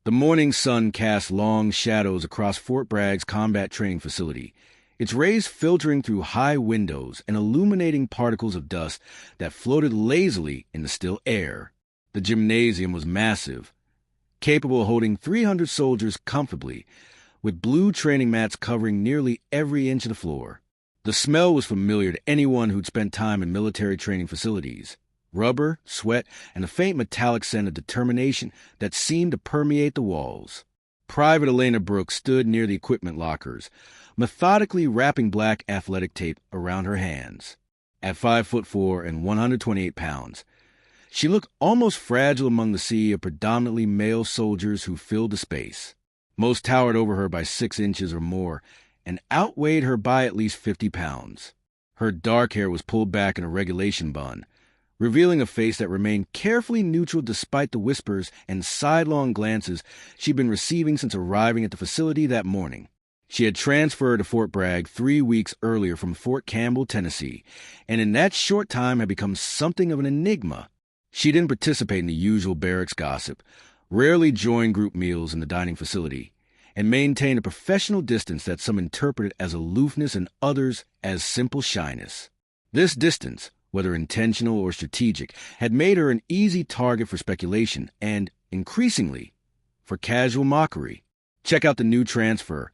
The morning sun cast long shadows across Fort Bragg's combat training facility, its rays filtering through high windows and illuminating particles of dust that floated lazily in the still air. The gymnasium was massive, capable of holding 300 soldiers comfortably, with blue training mats covering nearly every inch of the floor. The smell was familiar to anyone who'd spent time in military training facilities. Rubber, sweat, and a faint metallic scent of determination that seemed to permeate the walls. Private Elena Brooks stood near the equipment lockers, methodically wrapping black athletic tape around her hands. At 5'4" and 128 pounds, she looked almost fragile among the sea of predominantly male soldiers who filled the space. Most towered over her by 6 inches or more and outweighed her by at least 50 pounds. Her dark hair was pulled back in a regulation bun, revealing a face that remained carefully neutral despite the whispers and sidelong glances she'd been receiving since arriving at the facility that morning. She had transferred to Fort Bragg 3 weeks earlier from Fort Campbell, Tennessee, and in that short time had become something of an enigma. She didn't participate in the usual barracks gossip, rarely joined group meals in the dining facility, and maintained a professional distance that some interpreted as aloofness and others as simple shyness. This distance, whether intentional or strategic, had made her an easy target for speculation and, increasingly, for casual mockery. Check out the new transfer.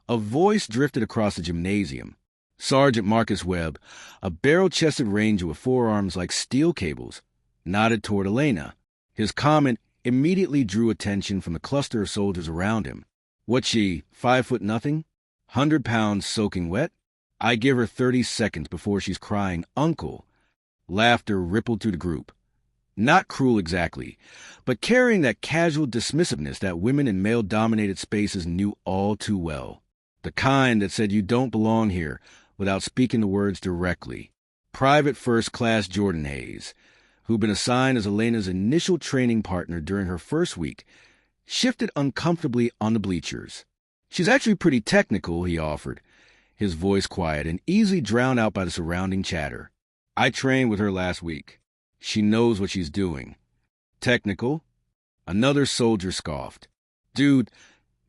A voice drifted across the gymnasium. Sergeant Marcus Webb, a barrel-chested ranger with forearms like steel cables, nodded toward Elena. His comment immediately drew attention from the cluster of soldiers around him. What's she, 5'0" 100 pounds soaking wet? I give her 30 seconds before she's crying, "Uncle." Laughter rippled through the group. Not cruel exactly, but carrying that casual dismissiveness that women in male-dominated spaces knew all too well. The kind that said you don't belong here without speaking the words directly. Private First Class Jordan Hayes, who'd been assigned as Elena's initial training partner during her first week, shifted uncomfortably on the bleachers. She's actually pretty technical, he offered, his voice quiet and easily drowned out by the surrounding chatter. I trained with her last week. She knows what she's doing. Technical? Another soldier scoffed. Dude,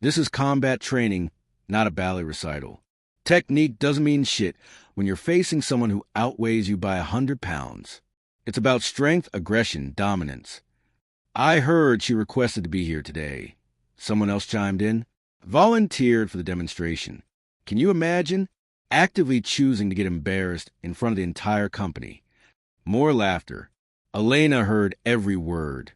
this is combat training, not a ballet recital. Technique doesn't mean shit when you're facing someone who outweighs you by 100 pounds. It's about strength, aggression, dominance. I heard she requested to be here today. Someone else chimed in. Volunteered for the demonstration. Can you imagine? Actively choosing to get embarrassed in front of the entire company. More laughter. Elena heard every word.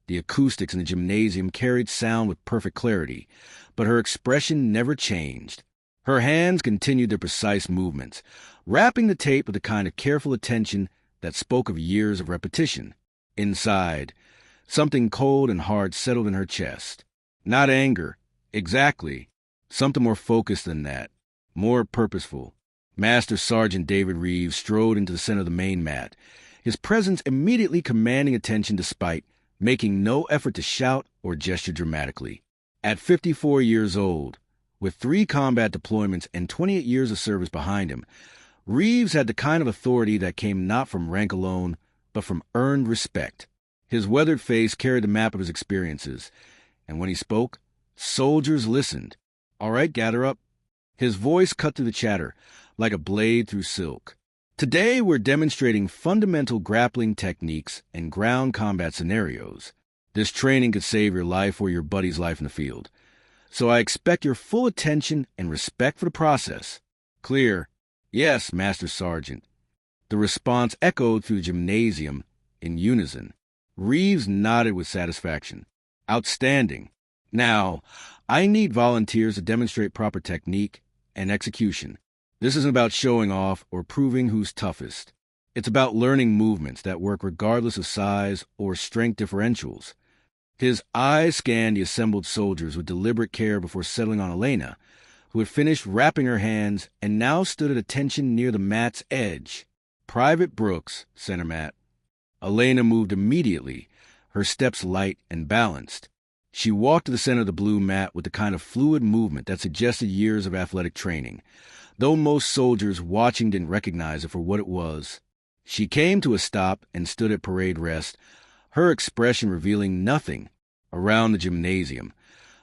The acoustics in the gymnasium carried sound with perfect clarity, but her expression never changed. Her hands continued their precise movements, wrapping the tape with a kind of careful attention that spoke of years of repetition. Inside, something cold and hard settled in her chest. Not anger, exactly. Something more focused than that. More purposeful. Master Sergeant David Reeves strode into the center of the main mat, his presence immediately commanding attention despite making no effort to shout or gesture dramatically. At 54 years old, with 3 combat deployments and 28 years of service behind him, Reeves had the kind of authority that came not from rank alone, but from earned respect. His weathered face carried the map of his experiences, and when he spoke, soldiers listened. All right, gather up. His voice cut through the chatter, like a blade through silk. Today we're demonstrating fundamental grappling techniques and ground combat scenarios. This training could save your life or your buddy's life in the field. So I expect your full attention and respect for the process. Clear? Yes, Master Sergeant. The response echoed through the gymnasium in unison. Reeves nodded with satisfaction. Outstanding. Now, I need volunteers to demonstrate proper technique and execution. This isn't about showing off or proving who's toughest. It's about learning movements that work regardless of size or strength differentials. His eyes scanned the assembled soldiers with deliberate care before settling on Elena, who had finished wrapping her hands and now stood at attention near the mat's edge. Private Brooks, center mat. Elena moved immediately, her steps light and balanced. She walked to the center of the blue mat with the kind of fluid movement that suggested years of athletic training, though most soldiers watching didn't recognize it for what it was. She came to a stop and stood at parade rest, her expression revealing nothing. Around the gymnasium,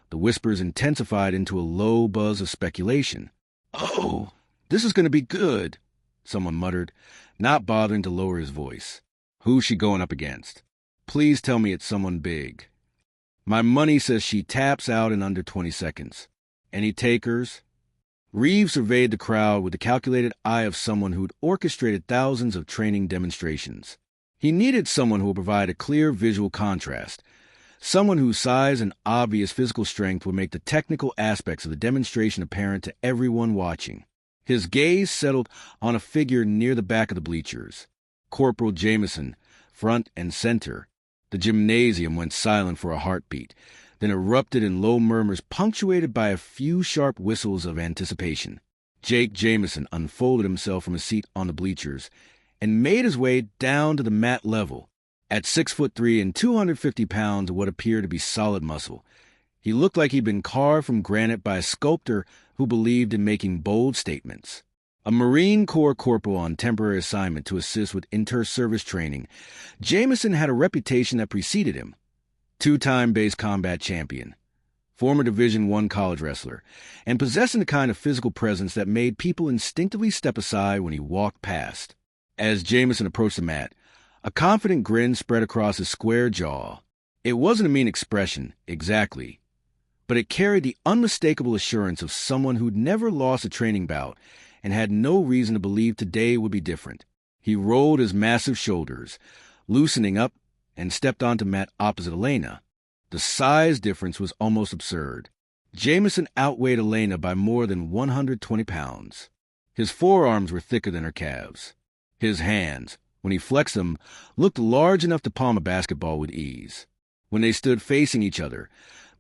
the whispers intensified into a low buzz of speculation. "Oh, this is going to be good," someone muttered, not bothering to lower his voice. "Who's she going up against? Please tell me it's someone big." "My money says she taps out in under 20 seconds. Any takers?" Reeves surveyed the crowd with the calculated eye of someone who'd orchestrated thousands of training demonstrations. He needed someone who would provide a clear visual contrast, someone whose size and obvious physical strength would make the technical aspects of the demonstration apparent to everyone watching. His gaze settled on a figure near the back of the bleachers. Corporal Jameson, front and center. The gymnasium went silent for a heartbeat, then erupted in low murmurs punctuated by a few sharp whistles of anticipation. Jake Jameson unfolded himself from his seat on the bleachers and made his way down to the mat level. At 6'3" and 250 pounds of what appeared to be solid muscle, he looked like he'd been carved from granite by a sculptor who believed in making bold statements. A Marine Corps corporal on temporary assignment to assist with inter-service training, Jameson had a reputation that preceded him. Two-time base combat champion, former Division I college wrestler, and possessing the kind of physical presence that made people instinctively step aside when he walked past. As Jameson approached the mat, a confident grin spread across his square jaw. It wasn't a mean expression, exactly, but it carried the unmistakable assurance of someone who'd never lost a training bout and had no reason to believe today would be different. He rolled his massive shoulders, loosening up, and stepped onto mat opposite Elena. The size difference was almost absurd. Jameson outweighed Elena by more than 120 pounds. His forearms were thicker than her calves. His hands, when he flexed them, looked large enough to palm a basketball with ease. When they stood facing each other,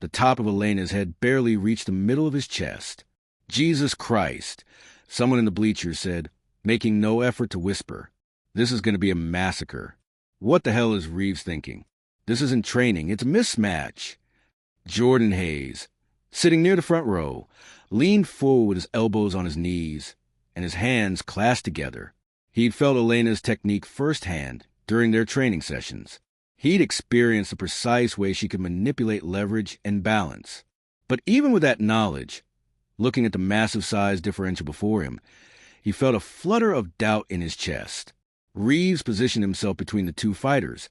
the top of Elena's head barely reached the middle of his chest. "Jesus Christ," someone in the bleachers said, making no effort to whisper. "This is going to be a massacre." What the hell is Reeves thinking? This isn't training, it's a mismatch. Jordan Hayes, sitting near the front row, leaned forward with his elbows on his knees and his hands clasped together. He'd felt Elena's technique firsthand during their training sessions. He'd experienced the precise way she could manipulate leverage and balance. But even with that knowledge, looking at the massive size differential before him, he felt a flutter of doubt in his chest. Reeves positioned himself between the two fighters,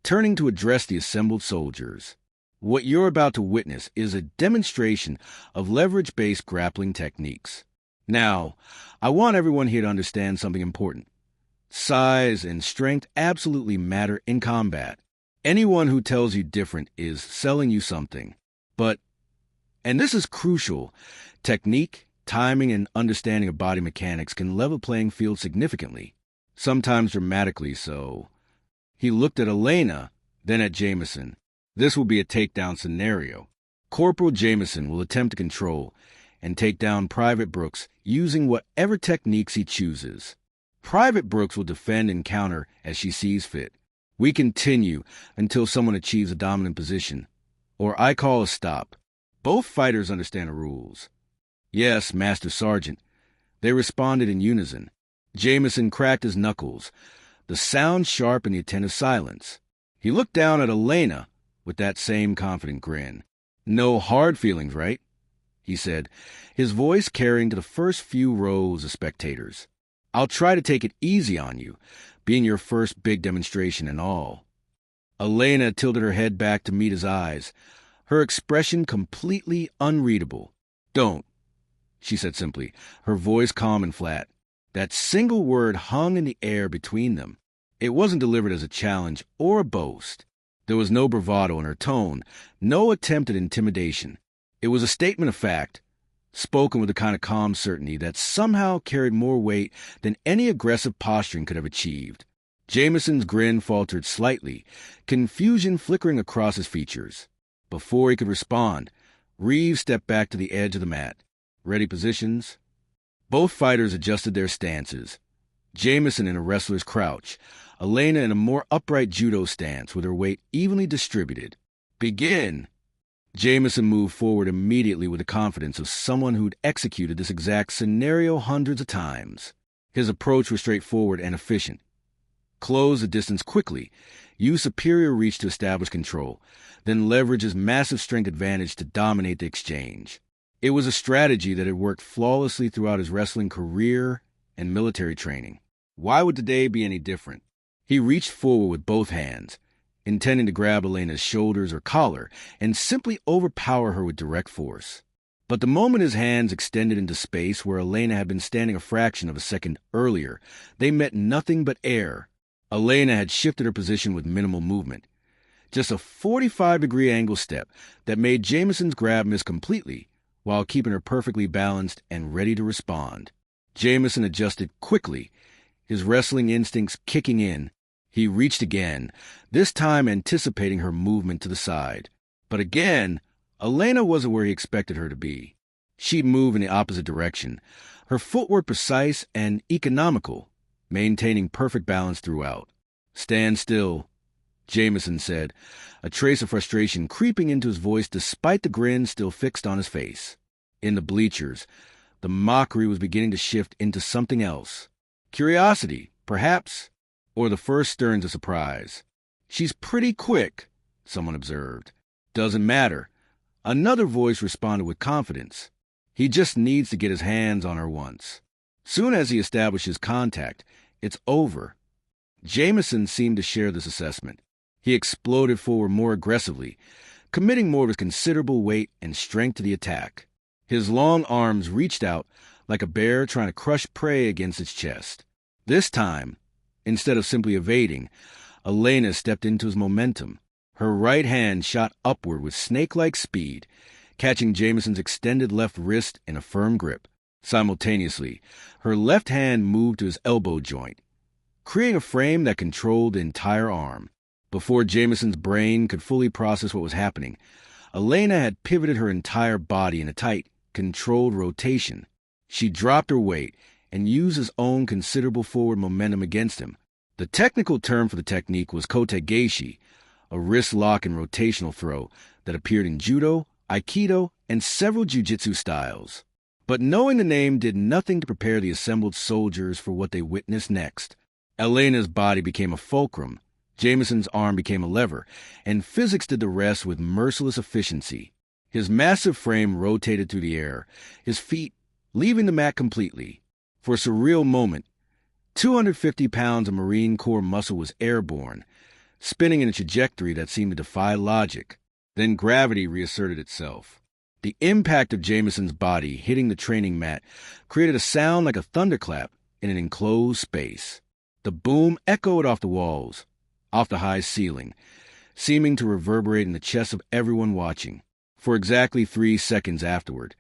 turning to address the assembled soldiers. "What you're about to witness is a demonstration of leverage-based grappling techniques. Now, I want everyone here to understand something important. Size and strength absolutely matter in combat. Anyone who tells you different is selling you something. But, and this is crucial, technique, timing, and understanding of body mechanics can level the playing field significantly. Sometimes dramatically so." He looked at Elena, then at Jameson. "This will be a takedown scenario. Corporal Jameson will attempt to control and take down Private Brooks using whatever techniques he chooses. Private Brooks will defend and counter as she sees fit. We continue until someone achieves a dominant position, or I call a stop. Both fighters understand the rules." "Yes, Master Sergeant." They responded in unison. Jameson cracked his knuckles, the sound sharp in the attentive silence. He looked down at Elena with that same confident grin. "No hard feelings, right?" he said, his voice carrying to the first few rows of spectators. "I'll try to take it easy on you, being your first big demonstration and all." Elena tilted her head back to meet his eyes, her expression completely unreadable. "Don't," she said simply, her voice calm and flat. That single word hung in the air between them. It wasn't delivered as a challenge or a boast. There was no bravado in her tone, no attempt at intimidation. It was a statement of fact, spoken with the kind of calm certainty that somehow carried more weight than any aggressive posturing could have achieved. Jameson's grin faltered slightly, confusion flickering across his features. Before he could respond, Reeves stepped back to the edge of the mat. "Ready positions?" Both fighters adjusted their stances. Jameson in a wrestler's crouch, Elena in a more upright judo stance with her weight evenly distributed. "Begin!" Jameson moved forward immediately with the confidence of someone who'd executed this exact scenario hundreds of times. His approach was straightforward and efficient. Close the distance quickly, use superior reach to establish control, then leverage his massive strength advantage to dominate the exchange. It was a strategy that had worked flawlessly throughout his wrestling career and military training. Why would today be any different? He reached forward with both hands, intending to grab Elena's shoulders or collar and simply overpower her with direct force. But the moment his hands extended into space where Elena had been standing a fraction of a second earlier, they met nothing but air. Elena had shifted her position with minimal movement. Just a 45-degree angle step that made Jameson's grab miss completely, while keeping her perfectly balanced and ready to respond. Jameson adjusted quickly, his wrestling instincts kicking in. He reached again, this time anticipating her movement to the side. But again, Elena wasn't where he expected her to be. She'd move in the opposite direction, her footwork precise and economical, maintaining perfect balance throughout. "Stand still," Jameson said, a trace of frustration creeping into his voice despite the grin still fixed on his face. In the bleachers, the mockery was beginning to shift into something else. Curiosity, perhaps, or the first stirrings of surprise. "She's pretty quick," someone observed. "Doesn't matter." Another voice responded with confidence. "He just needs to get his hands on her once. Soon as he establishes contact, it's over." Jameson seemed to share this assessment. He exploded forward more aggressively, committing more of his considerable weight and strength to the attack. His long arms reached out like a bear trying to crush prey against its chest. This time, instead of simply evading, Elena stepped into his momentum. Her right hand shot upward with snake-like speed, catching Jameson's extended left wrist in a firm grip. Simultaneously, her left hand moved to his elbow joint, creating a frame that controlled the entire arm. Before Jameson's brain could fully process what was happening, Elena had pivoted her entire body in a tight, controlled rotation. She dropped her weight and used his own considerable forward momentum against him. The technical term for the technique was kotegaeshi, a wrist lock and rotational throw that appeared in judo, aikido, and several jiu-jitsu styles. But knowing the name did nothing to prepare the assembled soldiers for what they witnessed next. Elena's body became a fulcrum, Jameson's arm became a lever, and physics did the rest with merciless efficiency. His massive frame rotated through the air, his feet leaving the mat completely. For a surreal moment, 250 pounds of Marine Corps muscle was airborne, spinning in a trajectory that seemed to defy logic. Then gravity reasserted itself. The impact of Jameson's body hitting the training mat created a sound like a thunderclap in an enclosed space. The boom echoed off the walls, off the high ceiling, seeming to reverberate in the chests of everyone watching. For exactly 3 seconds afterward,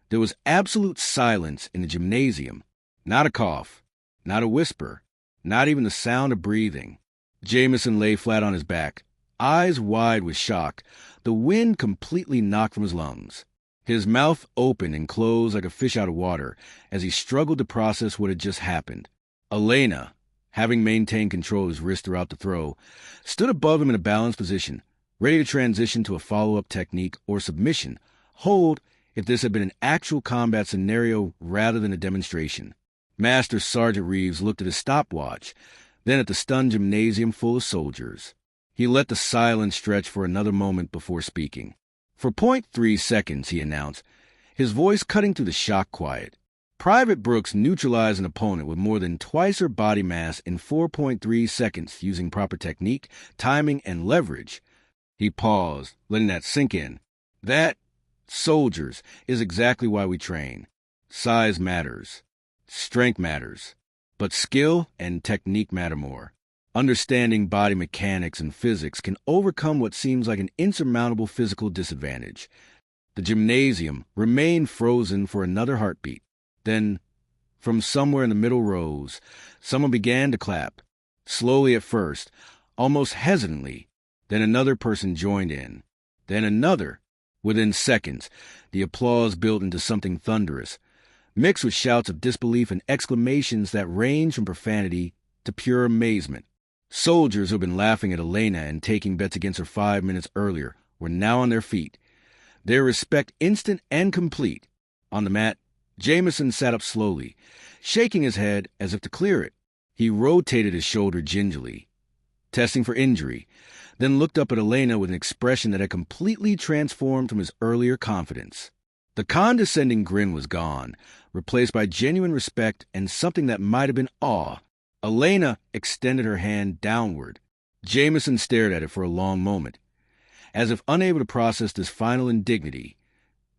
there was absolute silence in the gymnasium. Not a cough, not a whisper, not even the sound of breathing. Jameson lay flat on his back, eyes wide with shock, the wind completely knocked from his lungs. His mouth opened and closed like a fish out of water as he struggled to process what had just happened. Elena, having maintained control of his wrist throughout the throw, stood above him in a balanced position, ready to transition to a follow-up technique or submission, hold if this had been an actual combat scenario rather than a demonstration. Master Sergeant Reeves looked at his stopwatch, then at the stunned gymnasium full of soldiers. He let the silence stretch for another moment before speaking. "For 0.3 seconds, he announced, his voice cutting through the shock quiet. "Private Brooks neutralized an opponent with more than twice her body mass in 4.3 seconds using proper technique, timing, and leverage." He paused, letting that sink in. "That, soldiers, is exactly why we train. Size matters. Strength matters. But skill and technique matter more. Understanding body mechanics and physics can overcome what seems like an insurmountable physical disadvantage." The gymnasium remained frozen for another heartbeat. Then, from somewhere in the middle rows, someone began to clap. Slowly at first, almost hesitantly. Then another person joined in. Then another. Within seconds, the applause built into something thunderous, mixed with shouts of disbelief and exclamations that ranged from profanity to pure amazement. Soldiers who had been laughing at Elena and taking bets against her 5 minutes earlier were now on their feet, their respect instant and complete. On the mat, Jameson sat up slowly, shaking his head as if to clear it. He rotated his shoulder gingerly. testing for injury, then looked up at Elena with an expression that had completely transformed from his earlier confidence. The condescending grin was gone, replaced by genuine respect and something that might have been awe. Elena extended her hand downward. Jameson stared at it for a long moment, as if unable to process this final indignity,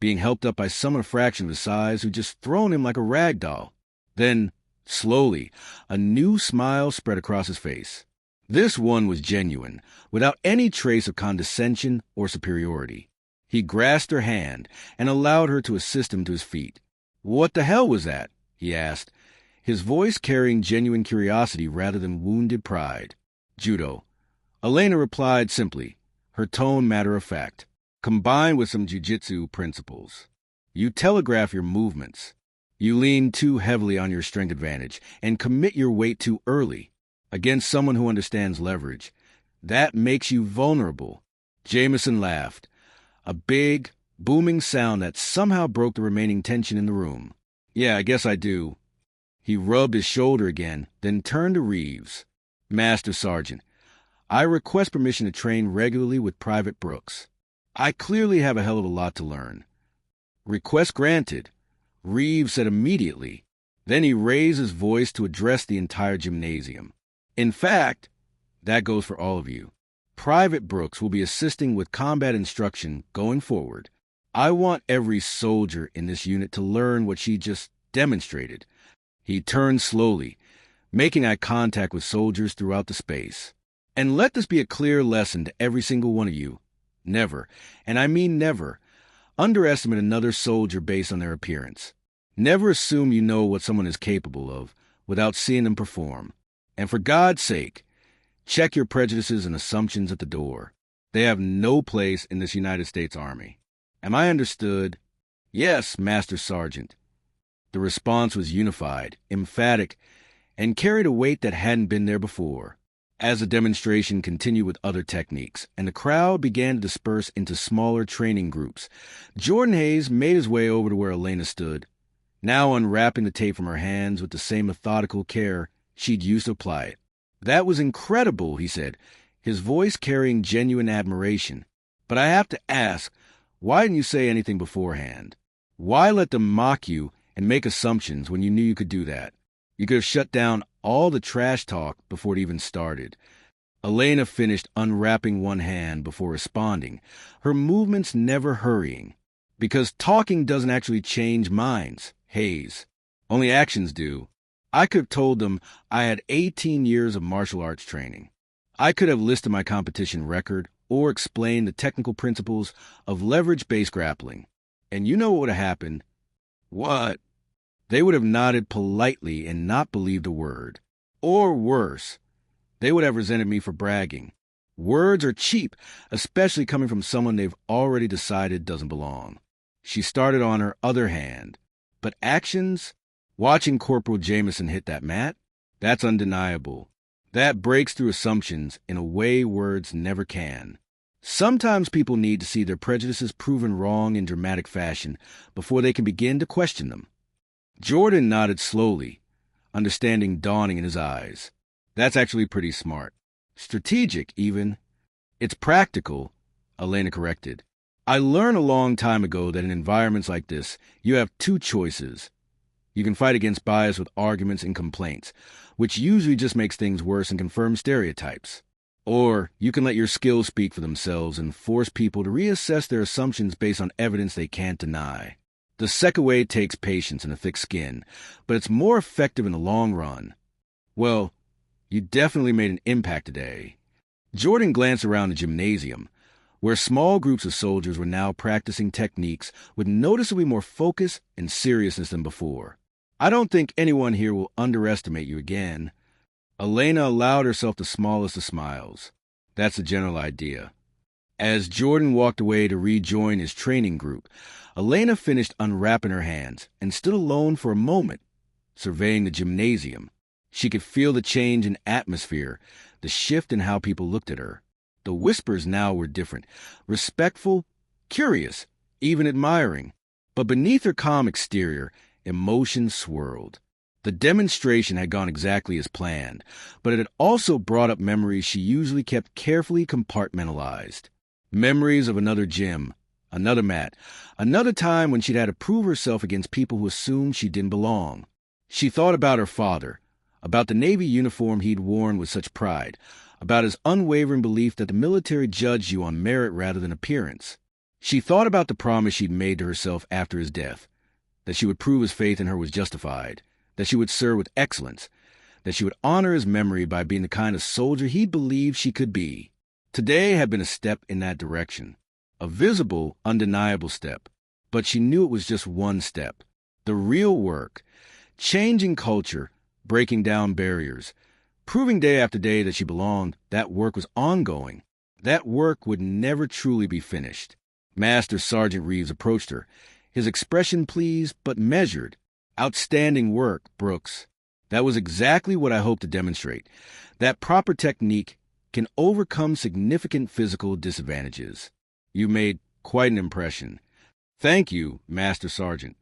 being helped up by someone a fraction of his size who'd just thrown him like a rag doll. Then, slowly, a new smile spread across his face. This one was genuine, without any trace of condescension or superiority. He grasped her hand and allowed her to assist him to his feet. "What the hell was that?" he asked, his voice carrying genuine curiosity rather than wounded pride. "Judo," Elena replied simply, her tone matter-of-fact, combined with some jiu-jitsu principles. "You telegraph your movements. You lean too heavily on your strength advantage and commit your weight too early against someone who understands leverage. That makes you vulnerable." Jameson laughed, a big, booming sound that somehow broke the remaining tension in the room. "Yeah, I guess I do." He rubbed his shoulder again, then turned to Reeves. "Master Sergeant, I request permission to train regularly with Private Brooks. I clearly have a hell of a lot to learn." "Request granted," Reeves said immediately. Then he raised his voice to address the entire gymnasium. "In fact, that goes for all of you. Private Brooks will be assisting with combat instruction going forward. I want every soldier in this unit to learn what she just demonstrated." He turned slowly, making eye contact with soldiers throughout the space. "And let this be a clear lesson to every single one of you. Never, and I mean never, underestimate another soldier based on their appearance. Never assume you know what someone is capable of without seeing them perform. And for God's sake, check your prejudices and assumptions at the door. They have no place in this United States Army. Am I understood?" "Yes, Master Sergeant." The response was unified, emphatic, and carried a weight that hadn't been there before. As the demonstration continued with other techniques, and the crowd began to disperse into smaller training groups, Jordan Hayes made his way over to where Elena stood, now unwrapping the tape from her hands with the same methodical care she'd used to apply it. "That was incredible," he said, his voice carrying genuine admiration. "But I have to ask, why didn't you say anything beforehand? Why let them mock you and make assumptions when you knew you could do that? You could have shut down all the trash talk before it even started." Elena finished unwrapping one hand before responding, her movements never hurrying. "Because talking doesn't actually change minds, Hayes. Only actions do. I could have told them I had 18 years of martial arts training. I could have listed my competition record or explained the technical principles of leverage-based grappling. And you know what would have happened?" "What?" They would have nodded politely and not believed a word. Or worse, they would have resented me for bragging. Words are cheap, especially coming from someone they've already decided doesn't belong. She started on her other hand. But actions? Watching Corporal Jameson hit that mat? That's undeniable. That breaks through assumptions in a way words never can. Sometimes people need to see their prejudices proven wrong in dramatic fashion before they can begin to question them. Jordan nodded slowly, understanding dawning in his eyes. "That's actually pretty smart. Strategic, even." "It's practical," Elena corrected. "I learned a long time ago that in environments like this, you have two choices. You can fight against bias with arguments and complaints, which usually just makes things worse and confirms stereotypes. Or you can let your skills speak for themselves and force people to reassess their assumptions based on evidence they can't deny. The second way takes patience and a thick skin, but it's more effective in the long run. Well, you definitely made an impact today." Jordan glanced around the gymnasium, where small groups of soldiers were now practicing techniques with noticeably more focus and seriousness than before. "I don't think anyone here will underestimate you again." Elena allowed herself the smallest of smiles. "That's the general idea." As Jordan walked away to rejoin his training group, Elena finished unwrapping her hands and stood alone for a moment, surveying the gymnasium. She could feel the change in atmosphere, the shift in how people looked at her. The whispers now were different, respectful, curious, even admiring. But beneath her calm exterior, emotion swirled. The demonstration had gone exactly as planned, but it had also brought up memories she usually kept carefully compartmentalized. Memories of another gym, another mat, another time when she'd had to prove herself against people who assumed she didn't belong. She thought about her father, about the Navy uniform he'd worn with such pride, about his unwavering belief that the military judged you on merit rather than appearance. She thought about the promise she'd made to herself after his death, that she would prove his faith in her was justified, that she would serve with excellence, that she would honor his memory by being the kind of soldier he believed she could be. Today had been a step in that direction, a visible, undeniable step, but she knew it was just one step. The real work, changing culture, breaking down barriers, proving day after day that she belonged, that work was ongoing. That work would never truly be finished. Master Sergeant Reeves approached her, his expression pleased but measured. Outstanding work, Brooks. That was exactly what I hoped to demonstrate. That proper technique can overcome significant physical disadvantages. You made quite an impression. Thank you, Master Sergeant.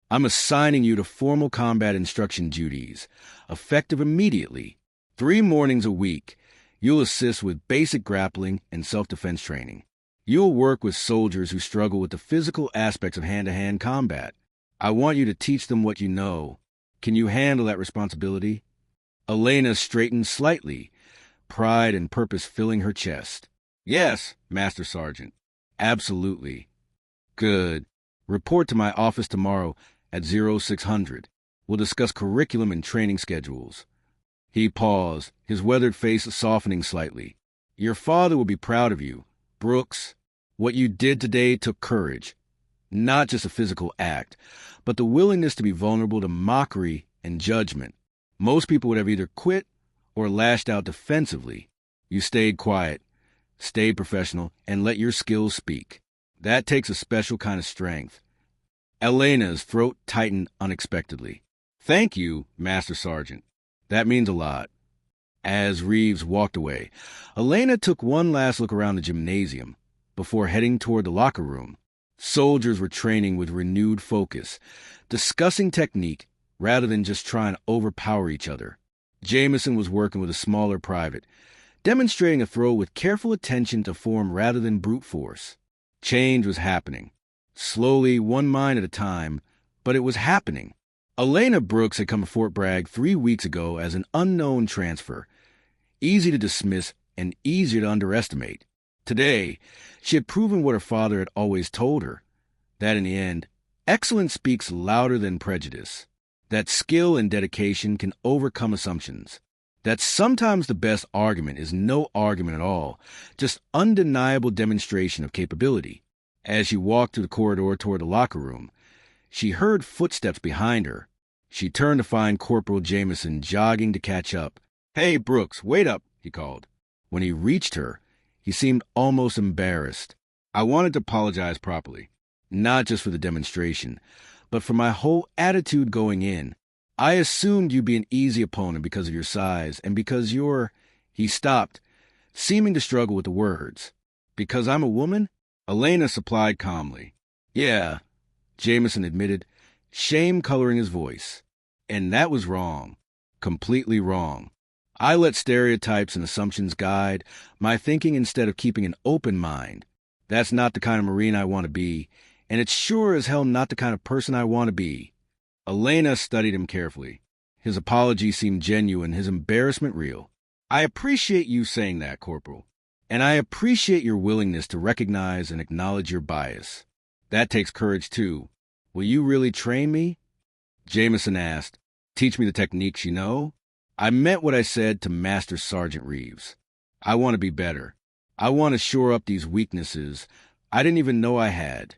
I'm assigning you to formal combat instruction duties, effective immediately. 3 mornings a week. You'll assist with basic grappling and self-defense training. You'll work with soldiers who struggle with the physical aspects of hand-to-hand combat. I want you to teach them what you know. Can you handle that responsibility? Elena straightened slightly, pride and purpose filling her chest. Yes, Master Sergeant. Absolutely. Good. Report to my office tomorrow at 0600. We'll discuss curriculum and training schedules. He paused, his weathered face softening slightly. Your father will be proud of you. Brooks, what you did today took courage. Not just a physical act, but the willingness to be vulnerable to mockery and judgment. Most people would have either quit or lashed out defensively. You stayed quiet, stayed professional, and let your skills speak. That takes a special kind of strength. Elena's throat tightened unexpectedly. Thank you, Master Sergeant. That means a lot. As Reeves walked away, Elena took one last look around the gymnasium before heading toward the locker room. Soldiers were training with renewed focus, discussing technique rather than just trying to overpower each other. Jameson was working with a smaller private, demonstrating a throw with careful attention to form rather than brute force. Change was happening. Slowly, one mind at a time, but it was happening. Elena Brooks had come to Fort Bragg 3 weeks ago as an unknown transfer, easy to dismiss and easier to underestimate. Today, she had proven what her father had always told her, that in the end, excellence speaks louder than prejudice, that skill and dedication can overcome assumptions, that sometimes the best argument is no argument at all, just undeniable demonstration of capability. As she walked through the corridor toward the locker room, she heard footsteps behind her. She turned to find Corporal Jameson jogging to catch up. "Hey, Brooks, wait up," he called. When he reached her, he seemed almost embarrassed. I wanted to apologize properly, not just for the demonstration, but for my whole attitude going in. I assumed you'd be an easy opponent because of your size and because you're... He stopped, seeming to struggle with the words. Because I'm a woman? Elena supplied calmly. Yeah, Jameson admitted, shame coloring his voice. And that was wrong. Completely wrong. I let stereotypes and assumptions guide my thinking instead of keeping an open mind. That's not the kind of Marine I want to be, and it's sure as hell not the kind of person I want to be. Elena studied him carefully. His apology seemed genuine, his embarrassment real. I appreciate you saying that, Corporal, and I appreciate your willingness to recognize and acknowledge your bias. That takes courage, too. Will you really train me? Jameson asked. Teach me the techniques you know? I meant what I said to Master Sergeant Reeves. I want to be better. I want to shore up these weaknesses I didn't even know I had.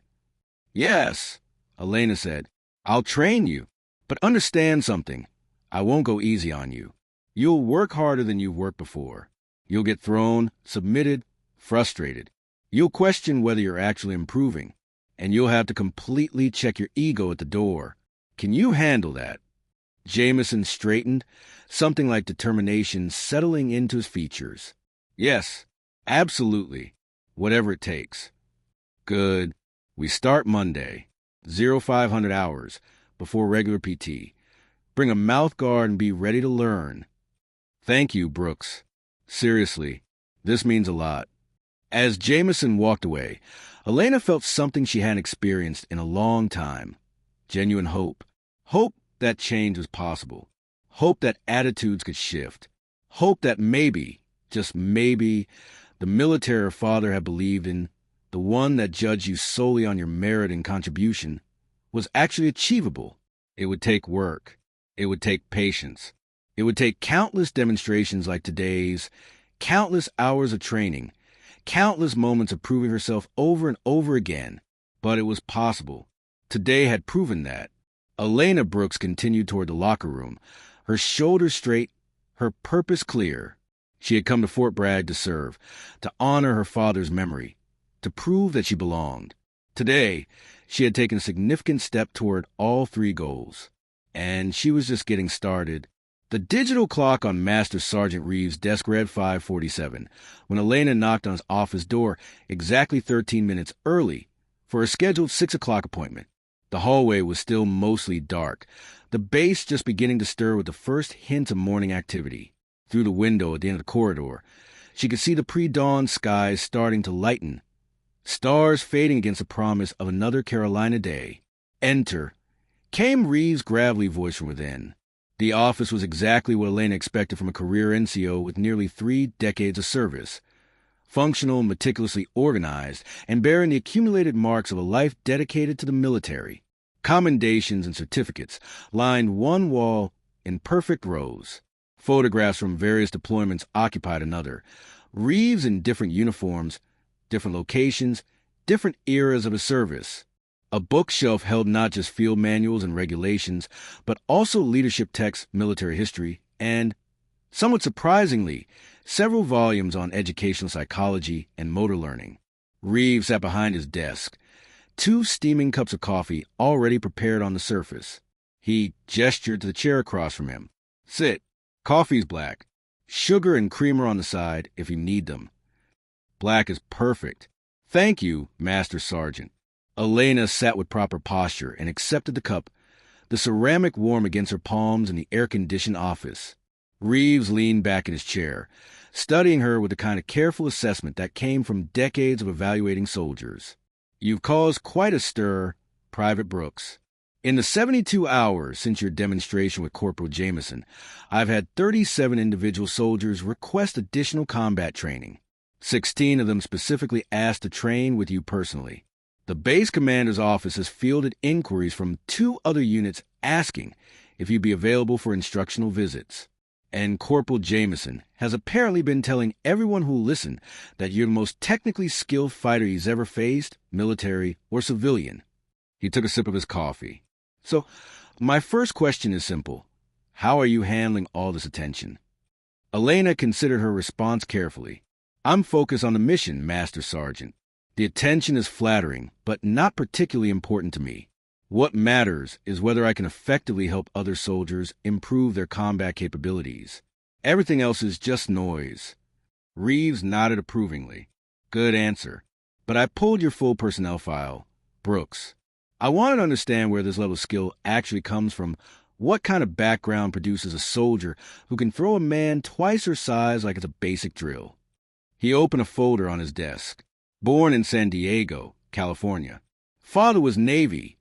Yes, Elena said. I'll train you. But understand something. I won't go easy on you. You'll work harder than you've worked before. You'll get thrown, submitted, frustrated. You'll question whether you're actually improving. And you'll have to completely check your ego at the door. Can you handle that? Jameson straightened, something like determination settling into his features. Yes, absolutely. Whatever it takes. Good. We start Monday, 0500 hours, before regular PT. Bring a mouth guard and be ready to learn. Thank you, Brooks. Seriously, this means a lot. As Jameson walked away, Elena felt something she hadn't experienced in a long time. Genuine hope. Hope that change was possible. Hope that attitudes could shift. Hope that maybe, just maybe, the military her father had believed in, the one that judged you solely on your merit and contribution, was actually achievable. It would take work. It would take patience. It would take countless demonstrations like today's, countless hours of training, countless moments of proving herself over and over again. But it was possible. Today had proven that. Elena Brooks continued toward the locker room, her shoulders straight, her purpose clear. She had come to Fort Bragg to serve, to honor her father's memory, to prove that she belonged. Today, she had taken a significant step toward all three goals. And she was just getting started. The digital clock on Master Sergeant Reeves' desk read 5:47 when Elena knocked on his office door exactly 13 minutes early for a scheduled 6 o'clock appointment. The hallway was still mostly dark, the base just beginning to stir with the first hint of morning activity. Through the window at the end of the corridor, she could see the pre-dawn skies starting to lighten, stars fading against the promise of another Carolina day. Enter, came Reeves' gravelly voice from within. The office was exactly what Elena expected from a career NCO with nearly 3 decades of service. Functional, meticulously organized, and bearing the accumulated marks of a life dedicated to the military. Commendations and certificates lined one wall in perfect rows. Photographs from various deployments occupied another. Reeves in different uniforms, different locations, different eras of his service. A bookshelf held not just field manuals and regulations, but also leadership texts, military history, and, somewhat surprisingly, several volumes on educational psychology and motor learning. Reeves sat behind his desk, 2 steaming cups of coffee already prepared on the surface. He gestured to the chair across from him. Sit. Coffee's black. Sugar and creamer on the side if you need them. Black is perfect. Thank you, Master Sergeant. Elena sat with proper posture and accepted the cup, the ceramic warm against her palms in the air-conditioned office. Reeves leaned back in his chair, studying her with the kind of careful assessment that came from decades of evaluating soldiers. You've caused quite a stir, Private Brooks. In the 72 hours since your demonstration with Corporal Jameson, I've had 37 individual soldiers request additional combat training. 16 of them specifically asked to train with you personally. The base commander's office has fielded inquiries from 2 other units asking if you'd be available for instructional visits. And Corporal Jameson has apparently been telling everyone who'll listen that you're the most technically skilled fighter he's ever faced, military or civilian. He took a sip of his coffee. So, my first question is simple. How are you handling all this attention? Elena considered her response carefully. I'm focused on the mission, Master Sergeant. The attention is flattering, but not particularly important to me. What matters is whether I can effectively help other soldiers improve their combat capabilities. Everything else is just noise. Reeves nodded approvingly. Good answer. But I pulled your full personnel file. Brooks. I wanted to understand where this level of skill actually comes from. What kind of background produces a soldier who can throw a man twice her size like it's a basic drill? He opened a folder on his desk. Born in San Diego, California. Father was Navy.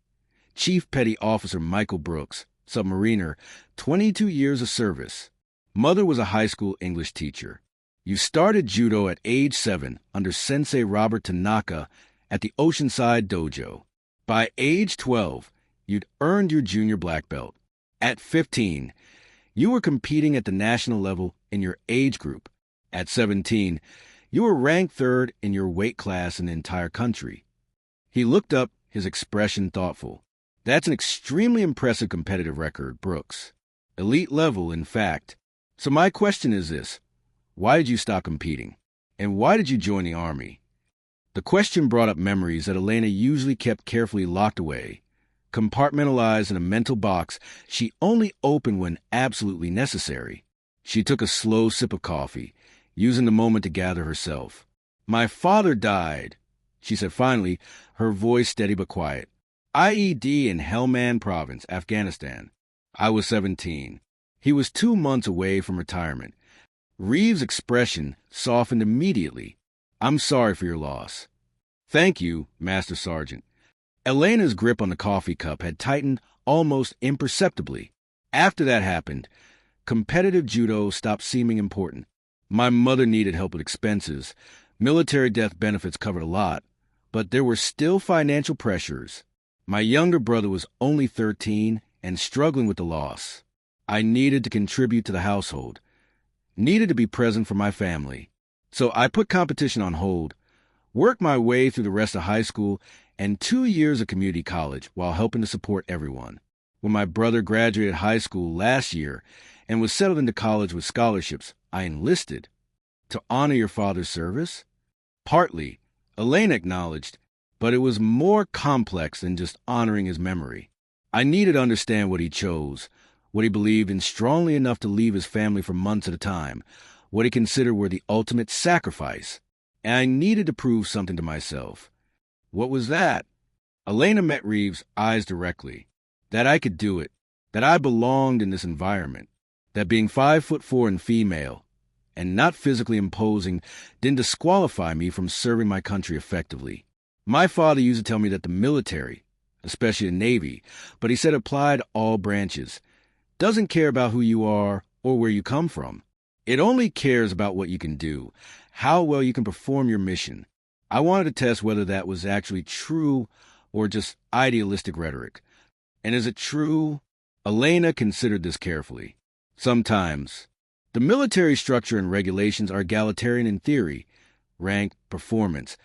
Chief Petty Officer Michael Brooks, submariner, 22 years of service. Mother was a high school English teacher. You started judo at age 7 under Sensei Robert Tanaka at the Oceanside Dojo. By age 12, you'd earned your junior black belt. At 15, you were competing at the national level in your age group. At 17, you were ranked 3rd in your weight class in the entire country. He looked up, his expression thoughtful. That's an extremely impressive competitive record, Brooks. Elite level, in fact. So my question is this. Why did you stop competing? And why did you join the Army? The question brought up memories that Elena usually kept carefully locked away, compartmentalized in a mental box she only opened when absolutely necessary. She took a slow sip of coffee, using the moment to gather herself. My father died, she said finally, her voice steady but quiet. IED in Helmand Province, Afghanistan. I was 17. He was 2 months away from retirement. Reeves' expression softened immediately. I'm sorry for your loss. Thank you, Master Sergeant. Elena's grip on the coffee cup had tightened almost imperceptibly. After that happened, competitive judo stopped seeming important. My mother needed help with expenses. Military death benefits covered a lot, but there were still financial pressures. My younger brother was only 13 and struggling with the loss. I needed to contribute to the household, needed to be present for my family. So I put competition on hold, worked my way through the rest of high school and 2 years of community college while helping to support everyone. When my brother graduated high school last year and was settled into college with scholarships, I enlisted. To honor your father's service? Partly, Elena acknowledged, but it was more complex than just honoring his memory. I needed to understand what he chose, what he believed in strongly enough to leave his family for months at a time, what he considered were the ultimate sacrifice. And I needed to prove something to myself. What was that? Elena met Reeves' eyes directly. That I could do it, that I belonged in this environment, that being 5'4" and female, and not physically imposing, didn't disqualify me from serving my country effectively. My father used to tell me that the military, especially the Navy, but he said it applied to all branches, doesn't care about who you are or where you come from. It only cares about what you can do, how well you can perform your mission. I wanted to test whether that was actually true or just idealistic rhetoric. And is it true? Elena considered this carefully. Sometimes. The military structure and regulations are egalitarian in theory. Rank, performance,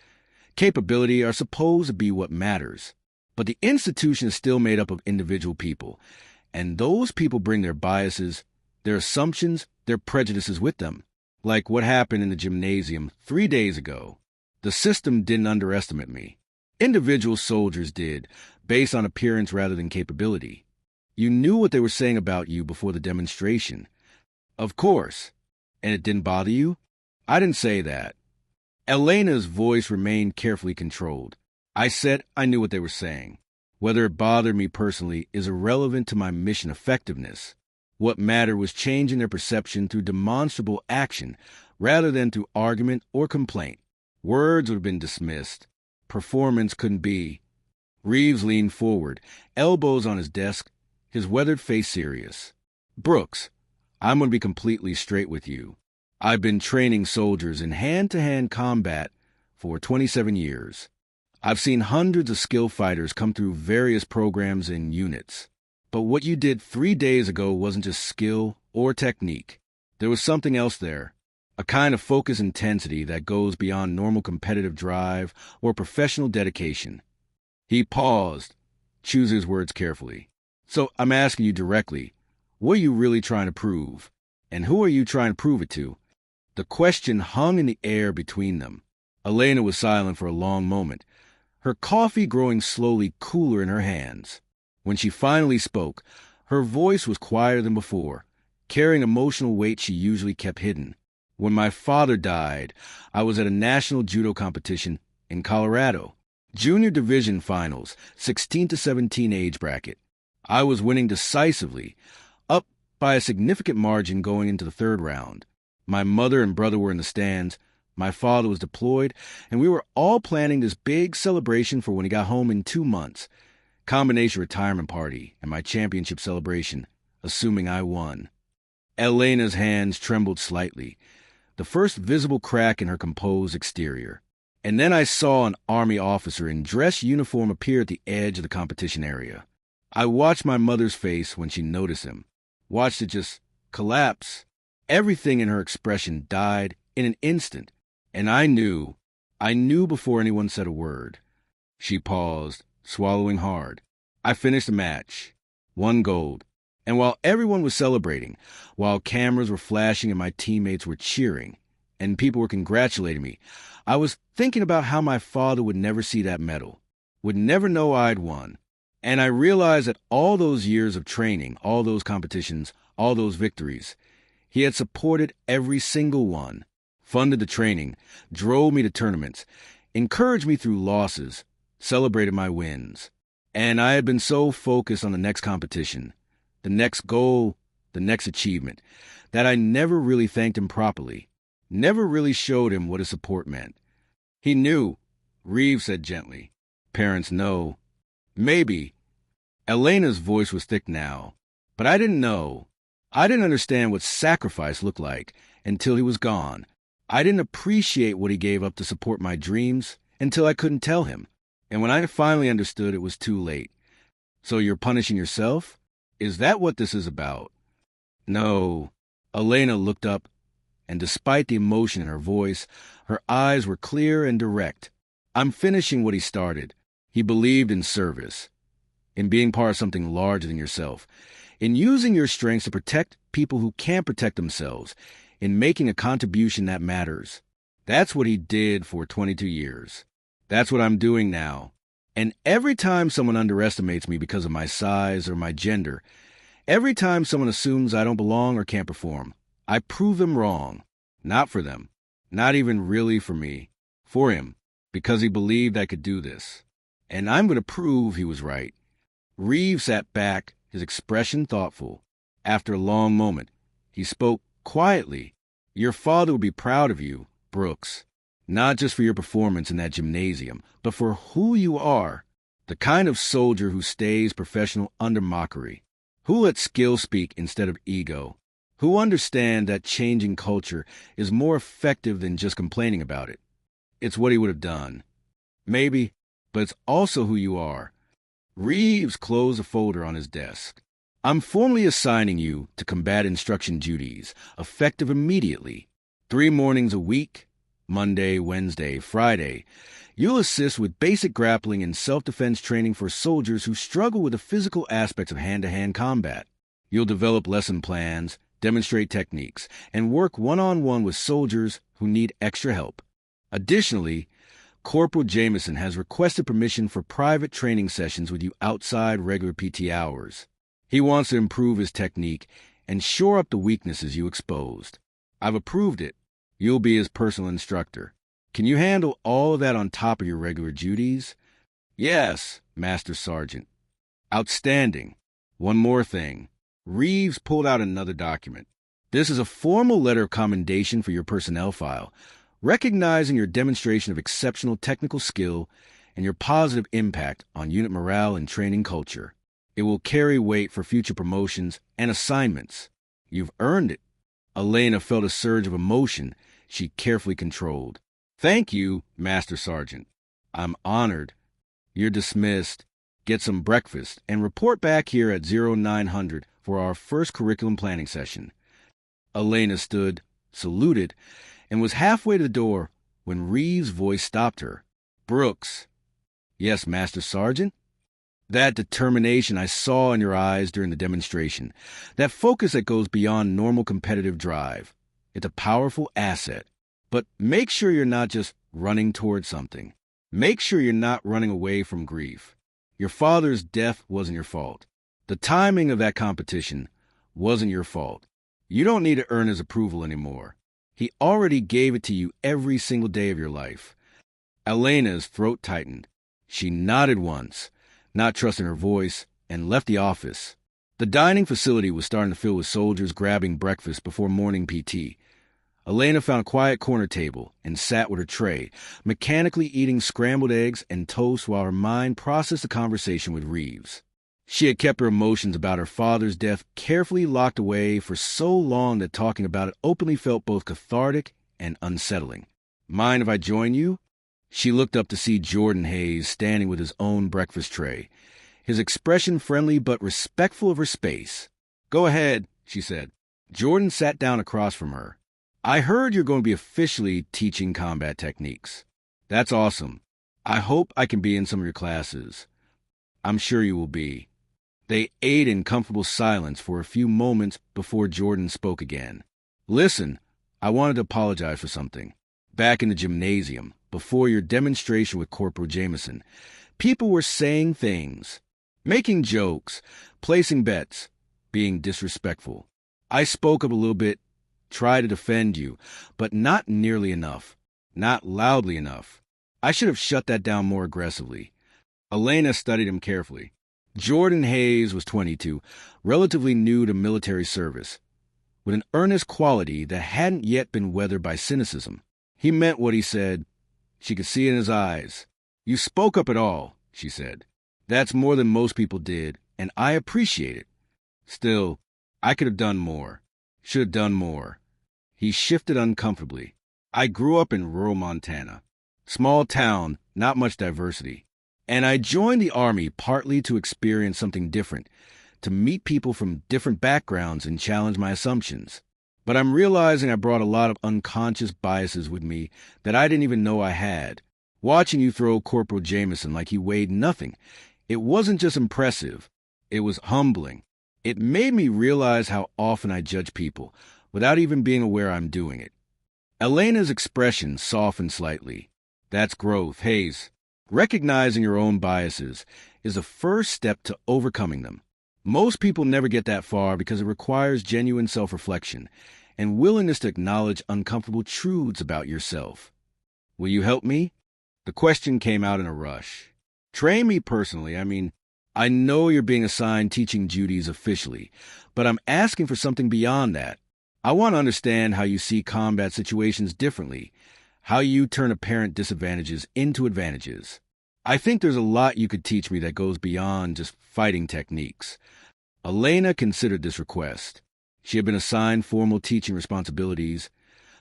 capability are supposed to be what matters. But the institution is still made up of individual people. And those people bring their biases, their assumptions, their prejudices with them. Like what happened in the gymnasium 3 days ago. The system didn't underestimate me. Individual soldiers did, based on appearance rather than capability. You knew what they were saying about you before the demonstration. Of course. And it didn't bother you? I didn't say that. Elena's voice remained carefully controlled. I said I knew what they were saying. Whether it bothered me personally is irrelevant to my mission effectiveness. What mattered was changing their perception through demonstrable action rather than through argument or complaint. Words would have been dismissed. Performance couldn't be. Reeves leaned forward, elbows on his desk, his weathered face serious. Brooks, I'm going to be completely straight with you. I've been training soldiers in hand-to-hand combat for 27 years. I've seen hundreds of skilled fighters come through various programs and units. But what you did 3 days ago wasn't just skill or technique. There was something else there. A kind of focus intensity that goes beyond normal competitive drive or professional dedication. He paused, choosing his words carefully. So I'm asking you directly, what are you really trying to prove? And who are you trying to prove it to? The question hung in the air between them. Elena was silent for a long moment, her coffee growing slowly cooler in her hands. When she finally spoke, her voice was quieter than before, carrying emotional weight she usually kept hidden. When my father died, I was at a national judo competition in Colorado. Junior division finals, 16 to 17 age bracket. I was winning decisively, up by a significant margin going into the third round. My mother and brother were in the stands, my father was deployed, and we were all planning this big celebration for when he got home in 2 months. Combination retirement party and my championship celebration, assuming I won. Elena's hands trembled slightly, the first visible crack in her composed exterior. And then I saw an army officer in dress uniform appear at the edge of the competition area. I watched my mother's face when she noticed him, watched it just collapse. Everything in her expression died in an instant, and I knew before anyone said a word. She paused, swallowing hard. I finished the match, won gold, and while everyone was celebrating, while cameras were flashing and my teammates were cheering, and people were congratulating me, I was thinking about how my father would never see that medal, would never know I'd won. And I realized that all those years of training, all those competitions, all those victories, he had supported every single one, funded the training, drove me to tournaments, encouraged me through losses, celebrated my wins. And I had been so focused on the next competition, the next goal, the next achievement, that I never really thanked him properly, never really showed him what his support meant. He knew, Reeves said gently. Parents know. Maybe. Elena's voice was thick now, but I didn't know. I didn't understand what sacrifice looked like until he was gone. I didn't appreciate what he gave up to support my dreams until I couldn't tell him. And when I finally understood, it was too late. So you're punishing yourself? Is that what this is about? No. Elena looked up, and despite the emotion in her voice, her eyes were clear and direct. I'm finishing what he started. He believed in service, in being part of something larger than yourself, in using your strengths to protect people who can't protect themselves, in making a contribution that matters. That's what he did for 22 years. That's what I'm doing now. And every time someone underestimates me because of my size or my gender, every time someone assumes I don't belong or can't perform, I prove them wrong. Not for them. Not even really for me. For him. Because he believed I could do this. And I'm going to prove he was right. Reeves sat back, his expression thoughtful. After a long moment, he spoke quietly. Your father would be proud of you, Brooks. Not just for your performance in that gymnasium, but for who you are. The kind of soldier who stays professional under mockery. Who lets skill speak instead of ego. Who understand that changing culture is more effective than just complaining about it. It's what he would have done. Maybe, but it's also who you are. Reeves closed a folder on his desk. I'm formally assigning you to combat instruction duties, effective immediately. 3 mornings a week, Monday, Wednesday, Friday. You'll assist with basic grappling and self-defense training for soldiers who struggle with the physical aspects of hand-to-hand combat. You'll develop lesson plans, demonstrate techniques, and work one-on-one with soldiers who need extra help. Additionally, Corporal Jameson has requested permission for private training sessions with you outside regular PT hours. He wants to improve his technique and shore up the weaknesses you exposed. I've approved it. You'll be his personal instructor. Can you handle all of that on top of your regular duties? Yes, Master Sergeant. Outstanding. One more thing. Reeves pulled out another document. This is a formal letter of commendation for your personnel file, recognizing your demonstration of exceptional technical skill and your positive impact on unit morale and training culture. It will carry weight for future promotions and assignments. You've earned it. Elena felt a surge of emotion she carefully controlled. Thank you, Master Sergeant. I'm honored. You're dismissed. Get some breakfast and report back here at 0900 for our first curriculum planning session. Elena stood, saluted, and was halfway to the door when Reeves' voice stopped her. Brooks. Yes, Master Sergeant? That determination I saw in your eyes during the demonstration, that focus that goes beyond normal competitive drive. It's a powerful asset. But make sure you're not just running toward something. Make sure you're not running away from grief. Your father's death wasn't your fault. The timing of that competition wasn't your fault. You don't need to earn his approval anymore. He already gave it to you every single day of your life. Elena's throat tightened. She nodded once, not trusting her voice, and left the office. The dining facility was starting to fill with soldiers grabbing breakfast before morning PT. Elena found a quiet corner table and sat with her tray, mechanically eating scrambled eggs and toast while her mind processed the conversation with Reeves. She had kept her emotions about her father's death carefully locked away for so long that talking about it openly felt both cathartic and unsettling. Mind if I join you? She looked up to see Jordan Hayes standing with his own breakfast tray, his expression friendly but respectful of her space. Go ahead, she said. Jordan sat down across from her. I heard you're going to be officially teaching combat techniques. That's awesome. I hope I can be in some of your classes. I'm sure you will be. They ate in comfortable silence for a few moments before Jordan spoke again. Listen, I wanted to apologize for something. Back in the gymnasium, before your demonstration with Corporal Jameson, people were saying things, making jokes, placing bets, being disrespectful. I spoke up a little bit, tried to defend you, but not nearly enough, not loudly enough. I should have shut that down more aggressively. Elena studied him carefully. Jordan Hayes was 22, relatively new to military service, with an earnest quality that hadn't yet been weathered by cynicism. He meant what he said. She could see it in his eyes. "You spoke up at all," she said. "That's more than most people did, and I appreciate it. Still, I could have done more. Should have done more." He shifted uncomfortably. "I grew up in rural Montana. Small town, not much diversity. And I joined the Army partly to experience something different, to meet people from different backgrounds and challenge my assumptions. But I'm realizing I brought a lot of unconscious biases with me that I didn't even know I had. Watching you throw Corporal Jameson like he weighed nothing, it wasn't just impressive, it was humbling. It made me realize how often I judge people, without even being aware I'm doing it." Elena's expression softened slightly. "That's growth, Hayes. Recognizing your own biases is the first step to overcoming them. Most people never get that far because it requires genuine self-reflection and willingness to acknowledge uncomfortable truths about yourself. Will you help me?" The question came out in a rush. "Train me personally. I know you're being assigned teaching duties officially, but I'm asking for something beyond that. I want to understand how you see combat situations differently, how you turn apparent disadvantages into advantages. I think there's a lot you could teach me that goes beyond just fighting techniques." Elena considered this request. She had been assigned formal teaching responsibilities,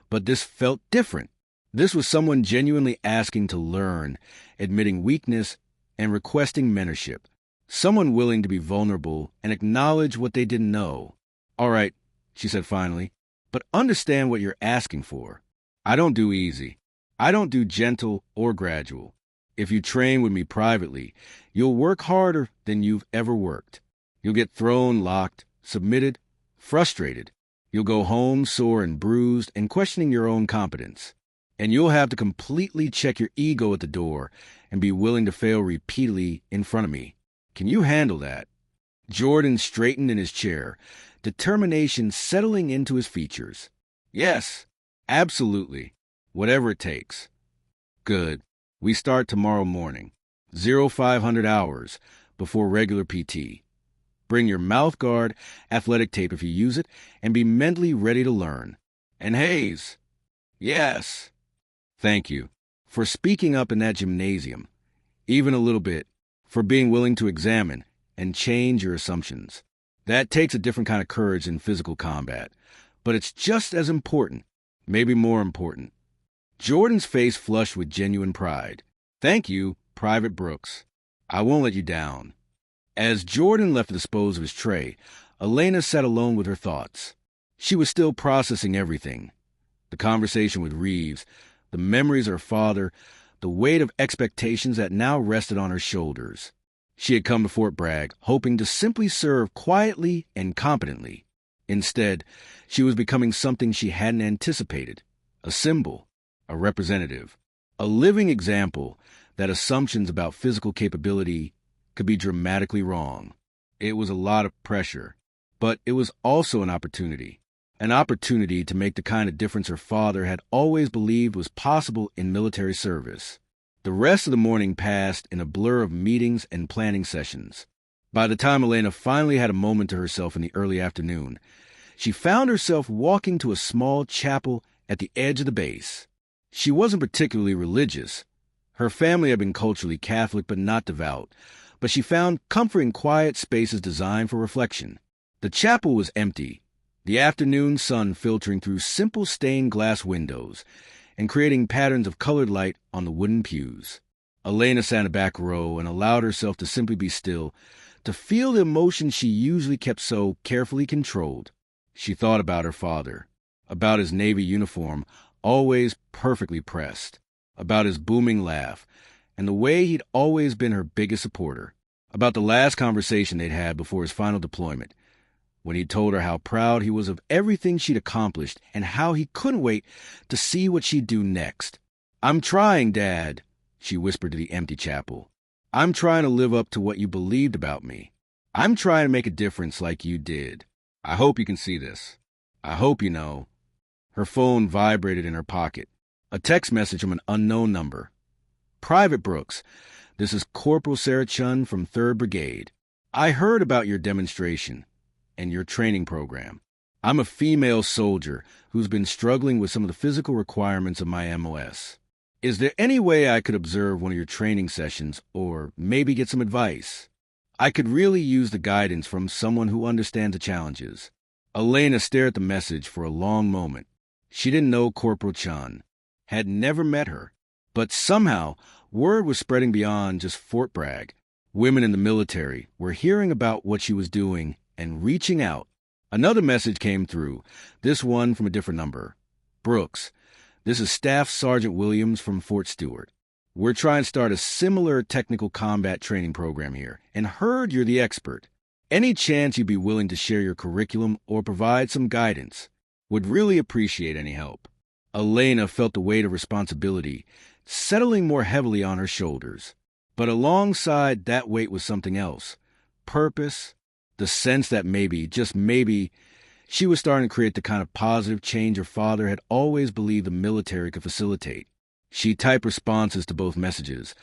but this felt different. This was someone genuinely asking to learn, admitting weakness, and requesting mentorship. Someone willing to be vulnerable and acknowledge what they didn't know. "All right," she said finally, "but understand what you're asking for. I don't do easy. I don't do gentle or gradual. If you train with me privately, you'll work harder than you've ever worked. You'll get thrown, locked, submitted, frustrated. You'll go home sore and bruised and questioning your own competence. And you'll have to completely check your ego at the door and be willing to fail repeatedly in front of me. Can you handle that?" Jordan straightened in his chair, determination settling into his features. "Yes, absolutely. Whatever it takes." "Good. We start tomorrow morning. 0500 hours before regular PT. Bring your mouth guard, athletic tape if you use it, and be mentally ready to learn. And Hayes." "Yes." "Thank you for speaking up in that gymnasium, even a little bit, for being willing to examine and change your assumptions. That takes a different kind of courage in physical combat, but it's just as important, maybe more important." Jordan's face flushed with genuine pride. "Thank you, Private Brooks. I won't let you down." As Jordan left to dispose of his tray, Elena sat alone with her thoughts. She was still processing everything. The conversation with Reeves, the memories of her father, the weight of expectations that now rested on her shoulders. She had come to Fort Bragg hoping to simply serve quietly and competently. Instead, she was becoming something she hadn't anticipated, a symbol, a representative, a living example that assumptions about physical capability could be dramatically wrong. It was a lot of pressure, but it was also an opportunity to make the kind of difference her father had always believed was possible in military service. The rest of the morning passed in a blur of meetings and planning sessions. By the time Elena finally had a moment to herself in the early afternoon, she found herself walking to a small chapel at the edge of the base. She wasn't particularly religious. Her family had been culturally Catholic but not devout, but she found comfort in quiet spaces designed for reflection. The chapel was empty, the afternoon sun filtering through simple stained glass windows and creating patterns of colored light on the wooden pews. Elena sat in a back row and allowed herself to simply be still, to feel the emotions she usually kept so carefully controlled. She thought about her father, about his Navy uniform, always perfectly pressed, about his booming laugh, and the way he'd always been her biggest supporter, about the last conversation they'd had before his final deployment, when he told her how proud he was of everything she'd accomplished and how he couldn't wait to see what she'd do next. "I'm trying, Dad," she whispered to the empty chapel. "I'm trying to live up to what you believed about me. I'm trying to make a difference like you did. I hope you can see this. I hope you know." Her phone vibrated in her pocket. A text message from an unknown number. "Private Brooks, this is Corporal Sarah Chun from 3rd Brigade. I heard about your demonstration and your training program. I'm a female soldier who's been struggling with some of the physical requirements of my MOS. Is there any way I could observe one of your training sessions or maybe get some advice? I could really use the guidance from someone who understands the challenges. Elena stared at the message for a long moment. She didn't know Corporal Chan, had never met her, but somehow word was spreading beyond just Fort Bragg. Women in the military were hearing about what she was doing and reaching out. Another message came through, this one from a different number. Brooks, this is Staff Sergeant Williams from Fort Stewart. We're trying to start a similar technical combat training program here, and heard you're the expert. Any chance you'd be willing to share your curriculum or provide some guidance? Would really appreciate any help. Elena felt the weight of responsibility settling more heavily on her shoulders. But alongside that weight was something else. Purpose, the sense that maybe, just maybe, she was starting to create the kind of positive change her father had always believed the military could facilitate. She typed responses to both messages,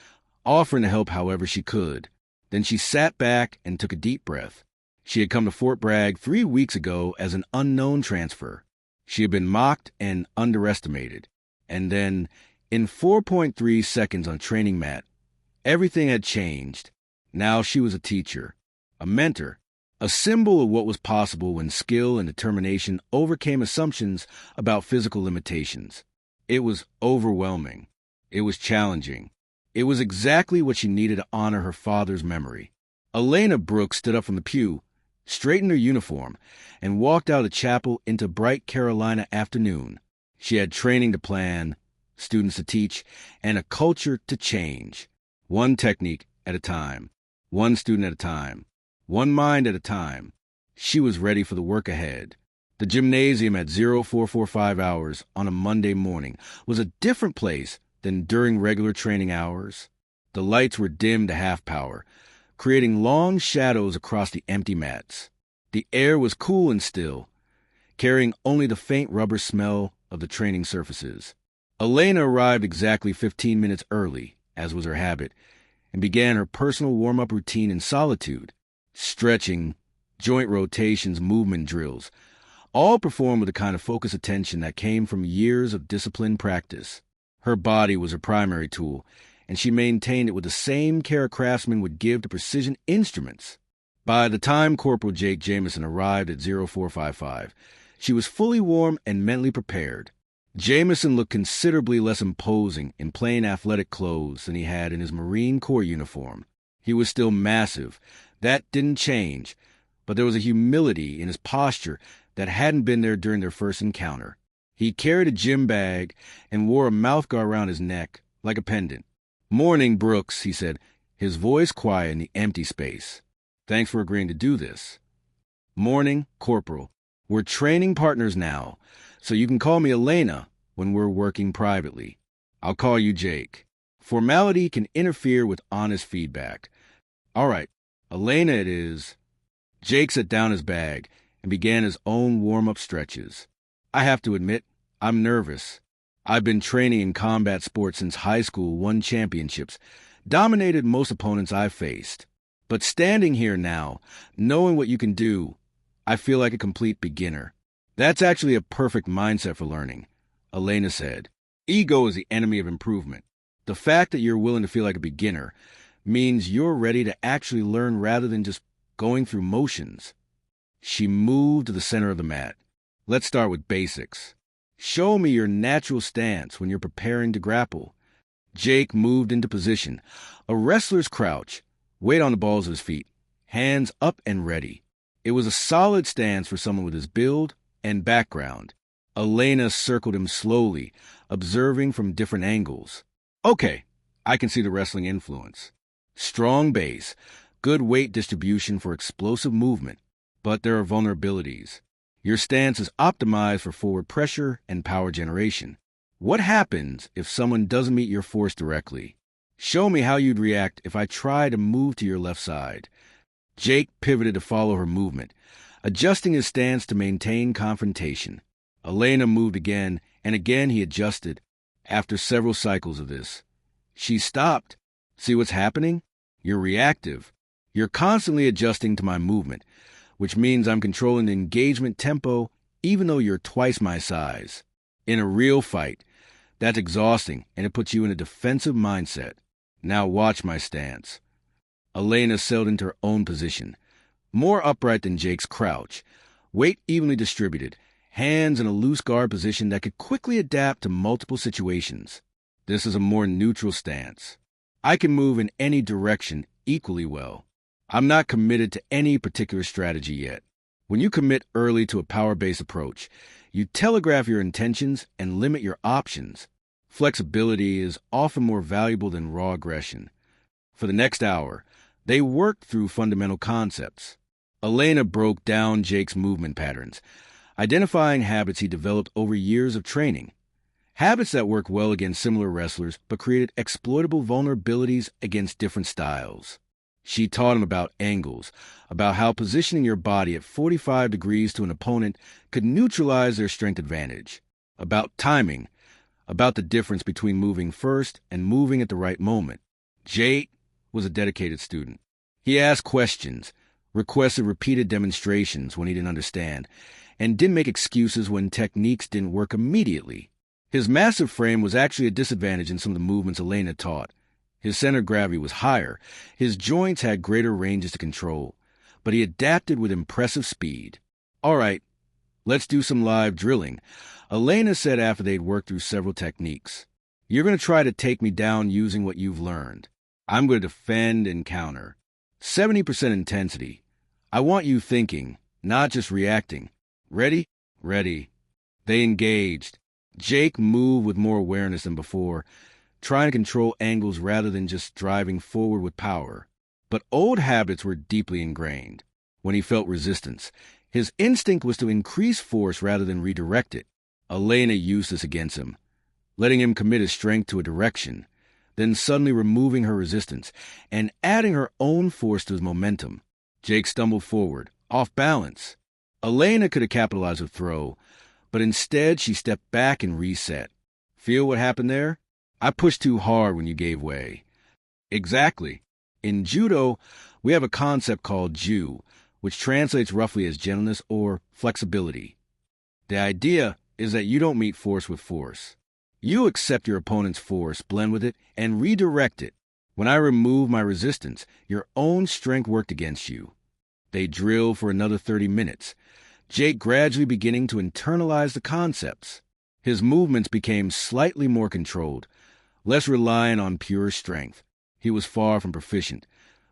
offering to help however she could. Then she sat back and took a deep breath. She had come to Fort Bragg 3 weeks ago as an unknown transfer. She had been mocked and underestimated. And then, in 4.3 seconds on training mat, everything had changed. Now she was a teacher, a mentor, a symbol of what was possible when skill and determination overcame assumptions about physical limitations. It was overwhelming. It was challenging. It was exactly what she needed to honor her father's memory. Elena Brooks stood up from the pew, straightened her uniform, and walked out of chapel into bright Carolina afternoon. She had training to plan, students to teach, and a culture to change. One technique at a time, one student at a time, one mind at a time. She was ready for the work ahead. The gymnasium at 0445 hours on a Monday morning was a different place than during regular training hours. The lights were dimmed to half power, creating long shadows across the empty mats. The air was cool and still, carrying only the faint rubber smell of the training surfaces. Elena arrived exactly 15 minutes early, as was her habit, and began her personal warm-up routine in solitude. Stretching, joint rotations, movement drills, all performed with the kind of focused attention that came from years of disciplined practice. Her body was her primary tool, and she maintained it with the same care a craftsman would give to precision instruments. By the time Corporal Jake Jameson arrived at 0455, she was fully warm and mentally prepared. Jameson looked considerably less imposing in plain athletic clothes than he had in his Marine Corps uniform. He was still massive. That didn't change, but there was a humility in his posture that hadn't been there during their first encounter. He carried a gym bag and wore a mouthguard around his neck, like a pendant. "Morning, Brooks," he said, his voice quiet in the empty space. "Thanks for agreeing to do this." "Morning, Corporal. We're training partners now, so you can call me Elena when we're working privately. I'll call you Jake. Formality can interfere with honest feedback. All right, Elena it is." Jake set down his bag and began his own warm-up stretches. "I have to admit, I'm nervous. I've been training in combat sports since high school, won championships, dominated most opponents I've faced. But standing here now, knowing what you can do, I feel like a complete beginner." "That's actually a perfect mindset for learning," Elena said. "Ego is the enemy of improvement. The fact that you're willing to feel like a beginner means you're ready to actually learn rather than just going through motions." She moved to the center of the mat. "Let's start with basics. Show me your natural stance when you're preparing to grapple." Jake moved into position, a wrestler's crouch, weight on the balls of his feet, hands up and ready. It was a solid stance for someone with his build and background. Elena circled him slowly, observing from different angles. "Okay, I can see the wrestling influence. Strong base, good weight distribution for explosive movement, but there are vulnerabilities. Your stance is optimized for forward pressure and power generation. What happens if someone doesn't meet your force directly? Show me how you'd react if I try to move to your left side." Jake pivoted to follow her movement, adjusting his stance to maintain confrontation. Elena moved again, and again he adjusted. After several cycles of this, she stopped. "See what's happening? You're reactive. You're constantly adjusting to my movement, which means I'm controlling the engagement tempo even though you're twice my size. In a real fight, that's exhausting and it puts you in a defensive mindset. Now watch my stance. Elena settled into her own position, more upright than Jake's crouch, weight evenly distributed, hands in a loose guard position that could quickly adapt to multiple situations. This is a more neutral stance. I can move in any direction equally well. I'm not committed to any particular strategy yet. When you commit early to a power-based approach, you telegraph your intentions and limit your options. Flexibility is often more valuable than raw aggression. For the next hour, they worked through fundamental concepts. Elena broke down Jake's movement patterns, identifying habits he developed over years of training. Habits that worked well against similar wrestlers but created exploitable vulnerabilities against different styles. She taught him about angles, about how positioning your body at 45 degrees to an opponent could neutralize their strength advantage, about timing, about the difference between moving first and moving at the right moment. Jake was a dedicated student. He asked questions, requested repeated demonstrations when he didn't understand, and didn't make excuses when techniques didn't work immediately. His massive frame was actually a disadvantage in some of the movements Elena taught. His center of gravity was higher, his joints had greater ranges to control, but he adapted with impressive speed. All right, let's do some live drilling, Elena said after they'd worked through several techniques. You're going to try to take me down using what you've learned. I'm going to defend and counter. 70% intensity. I want you thinking, not just reacting. Ready? Ready. They engaged. Jake moved with more awareness than before, trying to control angles rather than just driving forward with power. But old habits were deeply ingrained. When he felt resistance, his instinct was to increase force rather than redirect it. Elena used this against him, letting him commit his strength to a direction, then suddenly removing her resistance and adding her own force to his momentum. Jake stumbled forward, off balance. Elena could have capitalized with throw, but instead she stepped back and reset. Feel what happened there? I pushed too hard when you gave way. Exactly. In judo, we have a concept called ju, which translates roughly as gentleness or flexibility. The idea is that you don't meet force with force. You accept your opponent's force, blend with it, and redirect it. When I removed my resistance, your own strength worked against you. They drilled for another 30 minutes, Jake gradually beginning to internalize the concepts. His movements became slightly more controlled, less reliant on pure strength. He was far from proficient,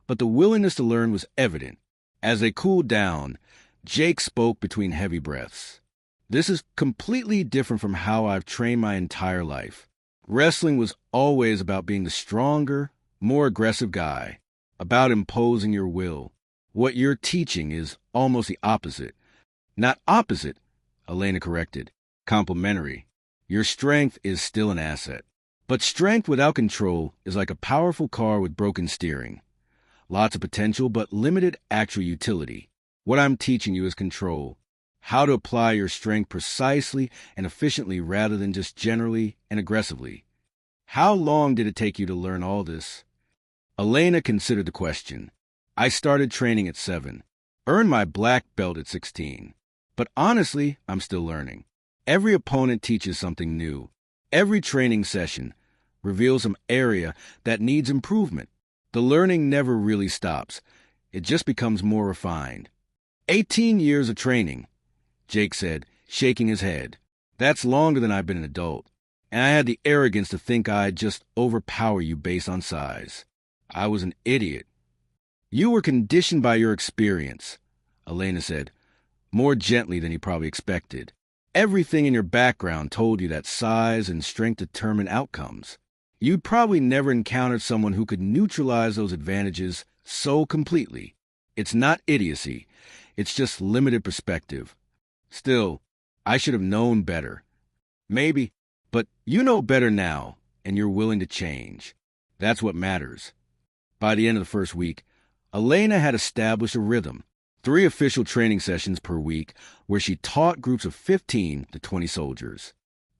but the willingness to learn was evident. As they cooled down, Jake spoke between heavy breaths. This is completely different from how I've trained my entire life. Wrestling was always about being the stronger, more aggressive guy, about imposing your will. What you're teaching is almost the opposite. Not opposite, Elena corrected. Complementary. Your strength is still an asset. But strength without control is like a powerful car with broken steering. Lots of potential, but limited actual utility. What I'm teaching you is control. How to apply your strength precisely and efficiently rather than just generally and aggressively. How long did it take you to learn all this? Elena considered the question. I started training at 7. Earned my black belt at 16. But honestly, I'm still learning. Every opponent teaches something new. Every training session reveals some area that needs improvement. The learning never really stops. It just becomes more refined. 18 years of training, Jake said, shaking his head. That's longer than I've been an adult. And I had the arrogance to think I'd just overpower you based on size. I was an idiot. You were conditioned by your experience, Elena said, more gently than he probably expected. Everything in your background told you that size and strength determine outcomes. You'd probably never encountered someone who could neutralize those advantages so completely. It's not idiocy. It's just limited perspective. Still, I should have known better. Maybe, but you know better now, and you're willing to change. That's what matters. By the end of the first week, Elena had established a rhythm. 3 official training sessions per week where she taught groups of 15 to 20 soldiers.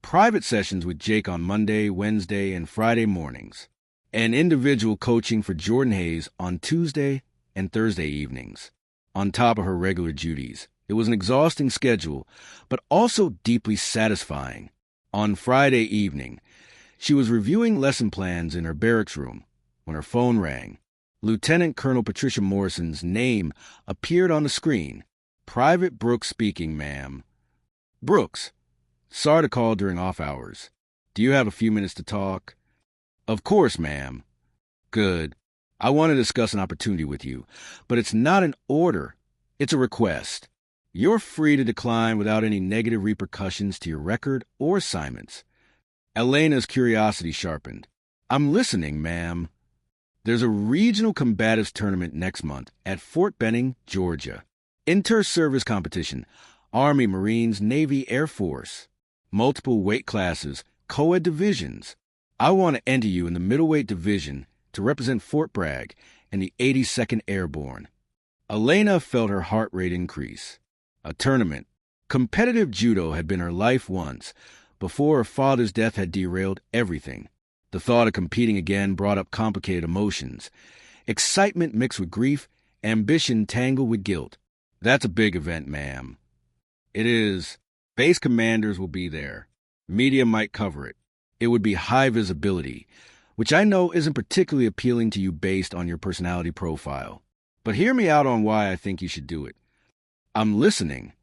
Private sessions with Jake on Monday, Wednesday, and Friday mornings. And individual coaching for Jordan Hayes on Tuesday and Thursday evenings, on top of her regular duties. It was an exhausting schedule, but also deeply satisfying. On Friday evening, she was reviewing lesson plans in her barracks room when her phone rang. Lieutenant Colonel Patricia Morrison's name appeared on the screen. "Private Brooks speaking, ma'am." "Brooks, sorry to call during off hours. Do you have a few minutes to talk?" "Of course, ma'am." "Good. I want to discuss an opportunity with you, but it's not an order. It's a request. You're free to decline without any negative repercussions to your record or assignments." Elena's curiosity sharpened. "I'm listening, ma'am." "There's a regional combatives tournament next month at Fort Benning, Georgia. Inter-service competition, Army, Marines, Navy, Air Force. Multiple weight classes, co-ed divisions. I want to enter you in the middleweight division to represent Fort Bragg and the 82nd Airborne." Elena felt her heart rate increase. A tournament. Competitive judo had been her life once, before her father's death had derailed everything. The thought of competing again brought up complicated emotions. Excitement mixed with grief, ambition tangled with guilt. "That's a big event, ma'am." "It is. Base commanders will be there. Media might cover it. It would be high visibility, which I know isn't particularly appealing to you based on your personality profile. But hear me out on why I think you should do it." "I'm listening."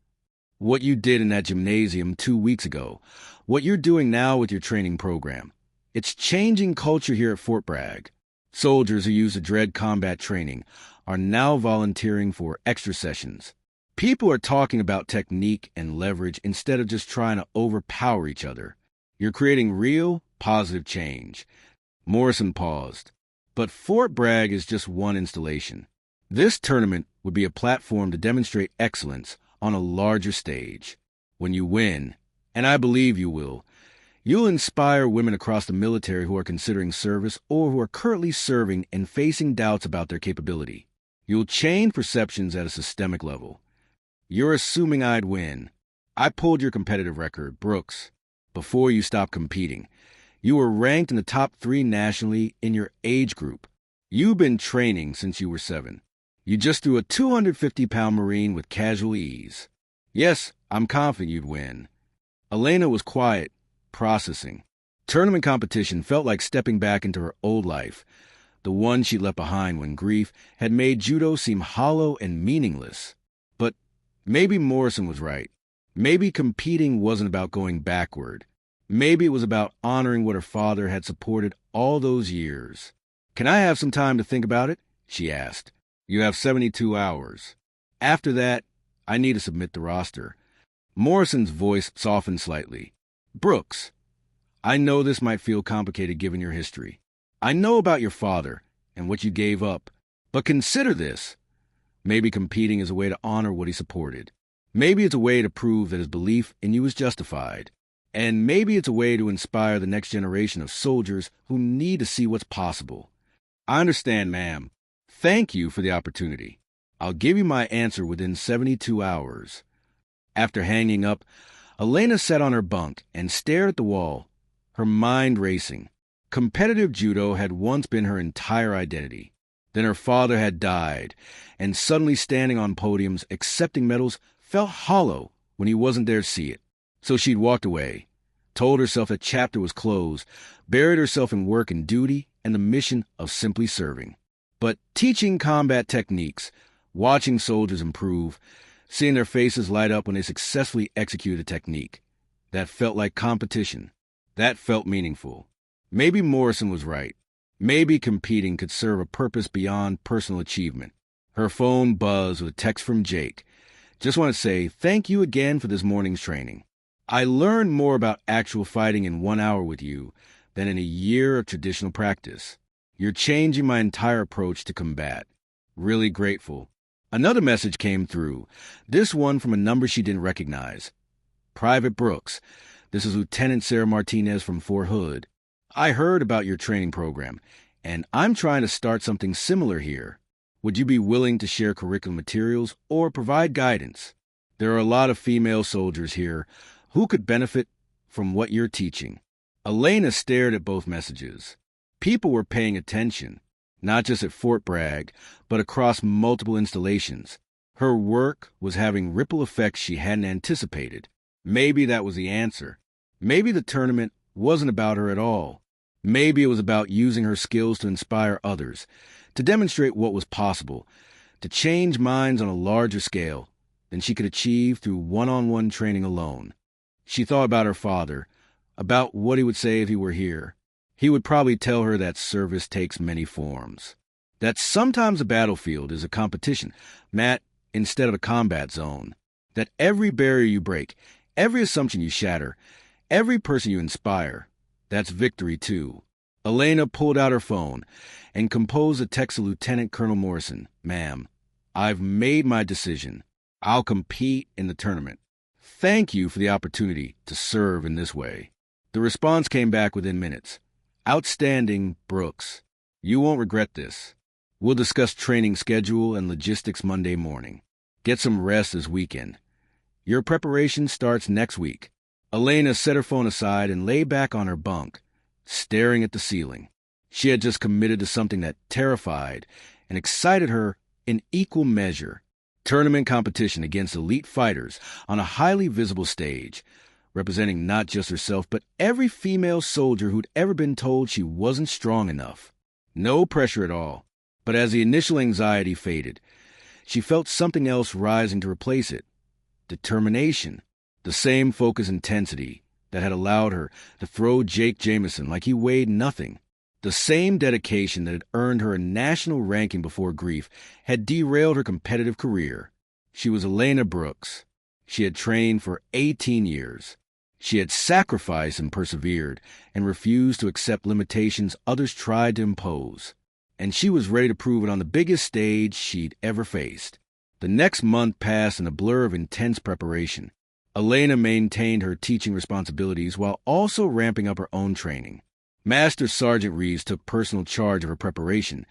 "What you did in that gymnasium 2 weeks ago, what you're doing now with your training program. It's changing culture here at Fort Bragg. Soldiers who used to dread combat training are now volunteering for extra sessions. People are talking about technique and leverage instead of just trying to overpower each other. You're creating real, positive change." Morrison paused. "But Fort Bragg is just one installation. This tournament would be a platform to demonstrate excellence on a larger stage. When you win, and I believe you will, you'll inspire women across the military who are considering service or who are currently serving and facing doubts about their capability. You'll change perceptions at a systemic level. You're assuming I'd win. I pulled your competitive record, Brooks, before you stopped competing. You were ranked in the top 3 nationally in your age group. You've been training since you were 7. You just threw a 250-pound Marine with casual ease. Yes, I'm confident you'd win." Elena was quiet, processing. Tournament competition felt like stepping back into her old life, the one she left behind when grief had made judo seem hollow and meaningless. But maybe Morrison was right. Maybe competing wasn't about going backward. Maybe it was about honoring what her father had supported all those years. "Can I have some time to think about it?" she asked. "You have 72 hours. After that, I need to submit the roster." Morrison's voice softened slightly. "Brooks, I know this might feel complicated given your history. I know about your father and what you gave up. But consider this. Maybe competing is a way to honor what he supported. Maybe it's a way to prove that his belief in you is justified. And maybe it's a way to inspire the next generation of soldiers who need to see what's possible." "I understand, ma'am. Thank you for the opportunity. I'll give you my answer within 72 hours. After hanging up, Elena sat on her bunk and stared at the wall, her mind racing. Competitive judo had once been her entire identity. Then her father had died, and suddenly standing on podiums, accepting medals, felt hollow when he wasn't there to see it. So she'd walked away, told herself that chapter was closed, buried herself in work and duty and the mission of simply serving. But teaching combat techniques, watching soldiers improve, seeing their faces light up when they successfully execute a technique, that felt like competition. That felt meaningful. Maybe Morrison was right. Maybe competing could serve a purpose beyond personal achievement. Her phone buzzed with a text from Jake. "Just want to say thank you again for this morning's training. I learned more about actual fighting in 1 hour with you than in a year of traditional practice. You're changing my entire approach to combat. Really grateful." Another message came through, this one from a number she didn't recognize. "Private Brooks, this is Lieutenant Sarah Martinez from Fort Hood. I heard about your training program, and I'm trying to start something similar here. Would you be willing to share curriculum materials or provide guidance? There are a lot of female soldiers here who could benefit from what you're teaching." Elena stared at both messages. People were paying attention. not just at Fort Bragg, but across multiple installations. Her work was having ripple effects she hadn't anticipated. Maybe that was the answer. Maybe the tournament wasn't about her at all. Maybe it was about using her skills to inspire others, to demonstrate what was possible, to change minds on a larger scale than she could achieve through one-on-one training alone. She thought about her father, about what he would say if he were here. He would probably tell her that service takes many forms, that sometimes a battlefield is a competition, Matt, instead of a combat zone, that every barrier you break, every assumption you shatter, every person you inspire, that's victory too. Elena pulled out her phone and composed a text to Lieutenant Colonel Morrison. Ma'am, I've made my decision. I'll compete in the tournament. Thank you for the opportunity to serve in this way. The response came back within minutes. Outstanding, Brooks. You won't regret this. We'll discuss training schedule and logistics Monday morning. Get some rest this weekend. Your preparation starts next week. Elena set her phone aside and lay back on her bunk, staring at the ceiling. She had just committed to something that terrified and excited her in equal measure. Tournament competition against elite fighters on a highly visible stage, representing not just herself but every female soldier who'd ever been told she wasn't strong enough. No pressure at all. But as the initial anxiety faded, she felt something else rising to replace it. Determination. The same focus intensity that had allowed her to throw Jake Jamieson like he weighed nothing. The same dedication that had earned her a national ranking before grief had derailed her competitive career. She was Elena Brooks. She had trained for 18 years. She had sacrificed and persevered and refused to accept limitations others tried to impose. And she was ready to prove it on the biggest stage she'd ever faced. The next month passed in a blur of intense preparation. Elena maintained her teaching responsibilities while also ramping up her own training. Master Sergeant Reeves took personal charge of her preparation,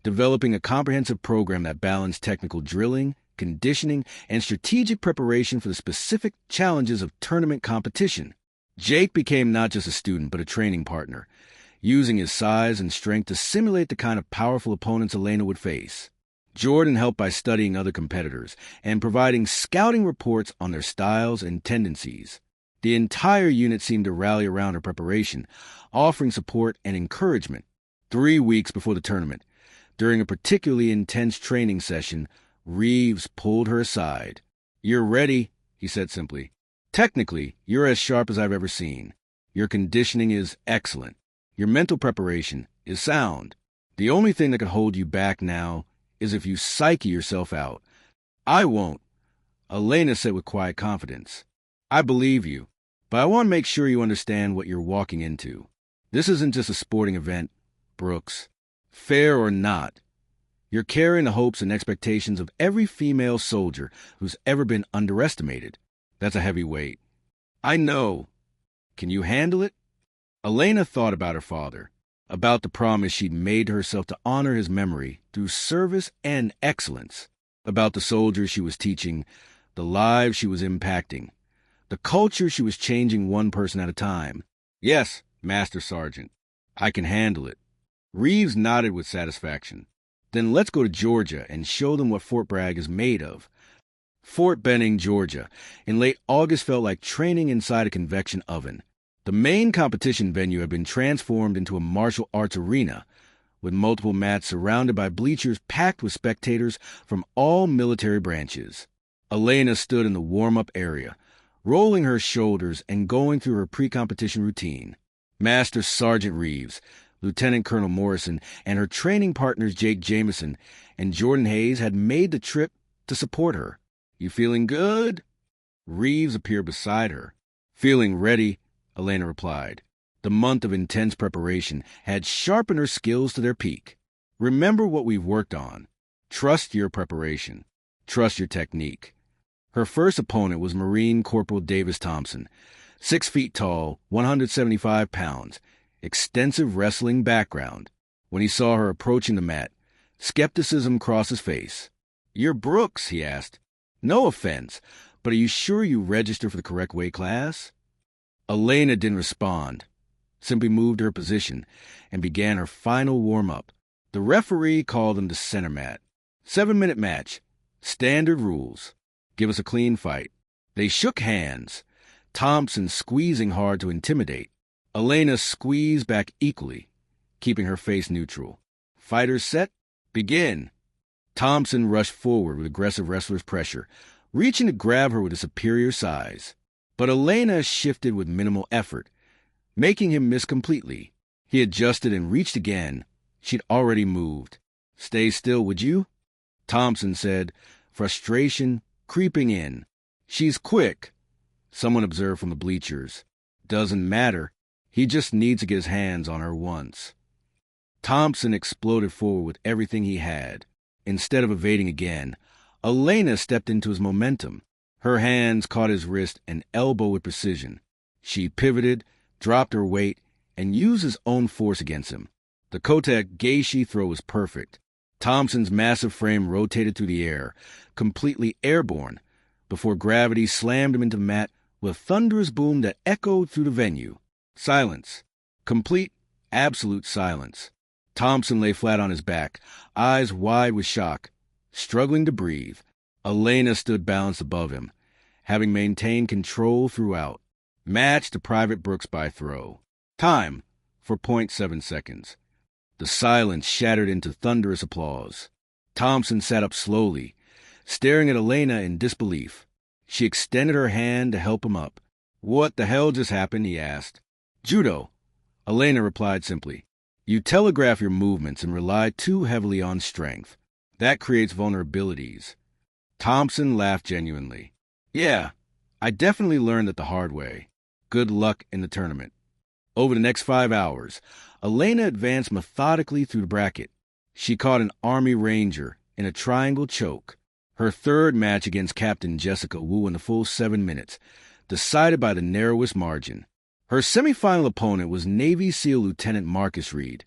developing a comprehensive program that balanced technical drilling, conditioning, and strategic preparation for the specific challenges of tournament competition. Jake became not just a student but a training partner, using his size and strength to simulate the kind of powerful opponents Elena would face. Jordan helped by studying other competitors and providing scouting reports on their styles and tendencies. The entire unit seemed to rally around her preparation, offering support and encouragement. 3 weeks before the tournament, during a particularly intense training session, Reeves pulled her aside. "You're ready," he said simply. "Technically, you're as sharp as I've ever seen. Your conditioning is excellent. Your mental preparation is sound. The only thing that could hold you back now is if you psyche yourself out." "I won't," Elena said with quiet confidence. "I believe you, but I want to make sure you understand what you're walking into. This isn't just a sporting event, Brooks. Fair or not, you're carrying the hopes and expectations of every female soldier who's ever been underestimated. That's a heavy weight." "I know. Can you handle it?" Elena thought about her father, about the promise she'd made to herself to honor his memory through service and excellence, about the soldiers she was teaching, the lives she was impacting, the culture she was changing one person at a time. "Yes, Master Sergeant, I can handle it." Reeves nodded with satisfaction. "Then let's go to Georgia and show them what Fort Bragg is made of." Fort Benning, Georgia, in late August felt like training inside a convection oven. The main competition venue had been transformed into a martial arts arena, with multiple mats surrounded by bleachers packed with spectators from all military branches. Elena stood in the warm-up area, rolling her shoulders and going through her pre-competition routine. Master Sergeant Reeves, Lieutenant Colonel Morrison, and her training partners Jake Jamieson and Jordan Hayes had made the trip to support her. "You feeling good?" Reeves appeared beside her. "Feeling ready," Elena replied. The month of intense preparation had sharpened her skills to their peak. "Remember what we've worked on. Trust your preparation. Trust your technique." Her first opponent was Marine Corporal Davis Thompson, 6 feet tall, 175 pounds, extensive wrestling background. When he saw her approaching the mat, skepticism crossed his face. "You're Brooks," he asked. "No offense, but are you sure you registered for the correct weight class?" Elena didn't respond, simply moved to her position and began her final warm-up. The referee called them to center mat. 7-minute match. Standard rules. Give us a clean fight. They shook hands, Thompson squeezing hard to intimidate. Elena squeezed back equally, keeping her face neutral. Fighters set? Begin. Thompson rushed forward with aggressive wrestler's pressure, reaching to grab her with his superior size. But Elena shifted with minimal effort, making him miss completely. He adjusted and reached again. She'd already moved. Stay still, would you? Thompson said, frustration creeping in. She's quick, someone observed from the bleachers. Doesn't matter. He just needs to get his hands on her once. Thompson exploded forward with everything he had. Instead of evading again, Elena stepped into his momentum. Her hands caught his wrist and elbow with precision. She pivoted, dropped her weight, and used his own force against him. The Kotek Geishi throw was perfect. Thompson's massive frame rotated through the air, completely airborne, before gravity slammed him into the mat with a thunderous boom that echoed through the venue. Silence. Complete, absolute silence. Thompson lay flat on his back, eyes wide with shock, struggling to breathe. Elena stood balanced above him, having maintained control throughout. Match to Private Brooks by throw. Time for .7 seconds. The silence shattered into thunderous applause. Thompson sat up slowly, staring at Elena in disbelief. She extended her hand to help him up. What the hell just happened? He asked. Judo. Elena replied simply. You telegraph your movements and rely too heavily on strength. That creates vulnerabilities. Thompson laughed genuinely. Yeah, I definitely learned it the hard way. Good luck in the tournament. Over the next 5 hours, Elena advanced methodically through the bracket. She caught an Army Ranger in a triangle choke. Her third match against Captain Jessica Wu in the full 7 minutes, decided by the narrowest margin. Her semifinal opponent was Navy SEAL Lieutenant Marcus Reed,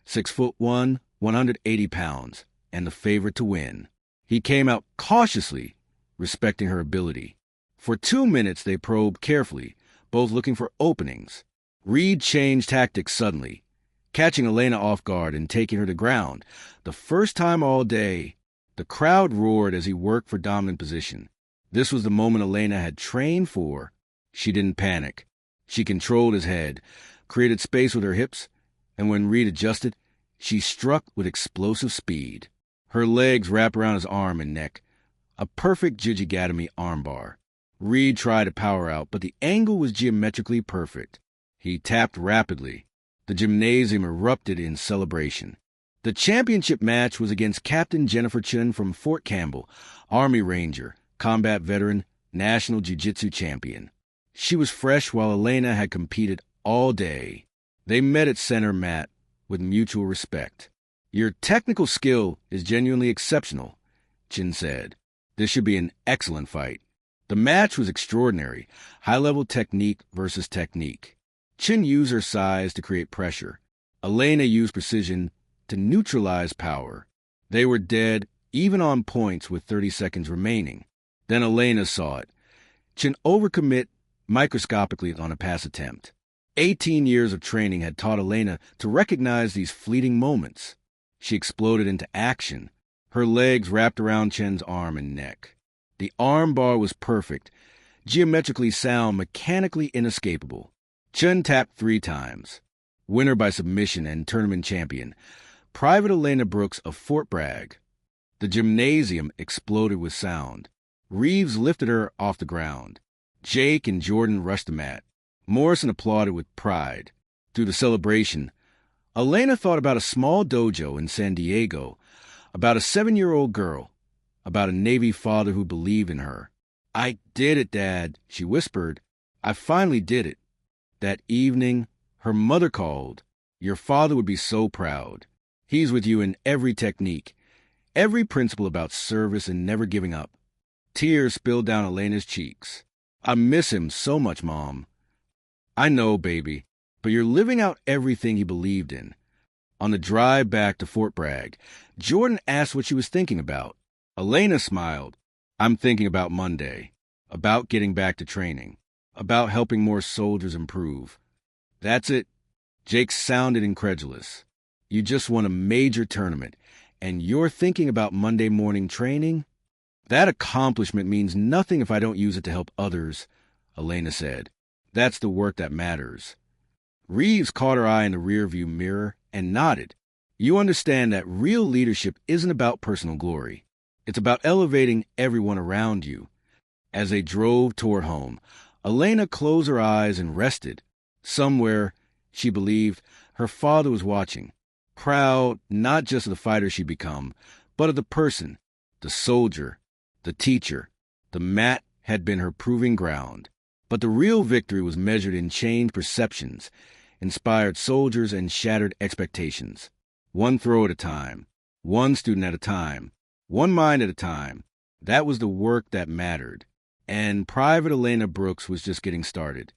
6'1", 180 pounds, and the favorite to win. He came out cautiously, respecting her ability. For 2 minutes they probed carefully, both looking for openings. Reed changed tactics suddenly, catching Elena off guard and taking her to ground. The first time all day, the crowd roared as he worked for dominant position. This was the moment Elena had trained for. She didn't panic. She controlled his head, created space with her hips, and when Reed adjusted, she struck with explosive speed. Her legs wrapped around his arm and neck, a perfect Jijigatami armbar. Reed tried to power out, but the angle was geometrically perfect. He tapped rapidly. The gymnasium erupted in celebration. The championship match was against Captain Jennifer Chun from Fort Campbell, Army Ranger, combat veteran, national jiu-jitsu champion. She was fresh while Elena had competed all day. They met at center mat with mutual respect. Your technical skill is genuinely exceptional, Chin said. This should be an excellent fight. The match was extraordinary, high-level technique versus technique. Chin used her size to create pressure. Elena used precision to neutralize power. They were dead, even on points with 30 seconds remaining. Then Elena saw it. Chin overcommit microscopically on a pass attempt. 18 years of training had taught Elena to recognize these fleeting moments. She exploded into action. Her legs wrapped around Chen's arm and neck. The arm bar was perfect, geometrically sound, mechanically inescapable. Chen tapped 3 times. Winner by submission and tournament champion, Private Elena Brooks of Fort Bragg. The gymnasium exploded with sound. Reeves lifted her off the ground. Jake and Jordan rushed the mat. Morrison applauded with pride. Through the celebration, Elena thought about a small dojo in San Diego, about a 7-year-old girl, about a Navy father who believed in her. I did it, Dad, she whispered. I finally did it. That evening, her mother called. Your father would be so proud. He's with you in every technique, every principle about service and never giving up. Tears spilled down Elena's cheeks. I miss him so much, Mom. I know, baby, but you're living out everything he believed in. On the drive back to Fort Bragg, Jordan asked what she was thinking about. Elena smiled. I'm thinking about Monday, about getting back to training, about helping more soldiers improve. That's it. Jake sounded incredulous. You just won a major tournament, and you're thinking about Monday morning training? That accomplishment means nothing if I don't use it to help others, Elena said. That's the work that matters. Reeves caught her eye in the rearview mirror and nodded. You understand that real leadership isn't about personal glory. It's about elevating everyone around you. As they drove toward home, Elena closed her eyes and rested. Somewhere, she believed, her father was watching, proud not just of the fighter she'd become, but of the person, the soldier, the teacher. The mat had been her proving ground. But the real victory was measured in changed perceptions, inspired soldiers, and shattered expectations. One throw at a time, one student at a time, one mind at a time. That was the work that mattered. And Private Elena Brooks was just getting started.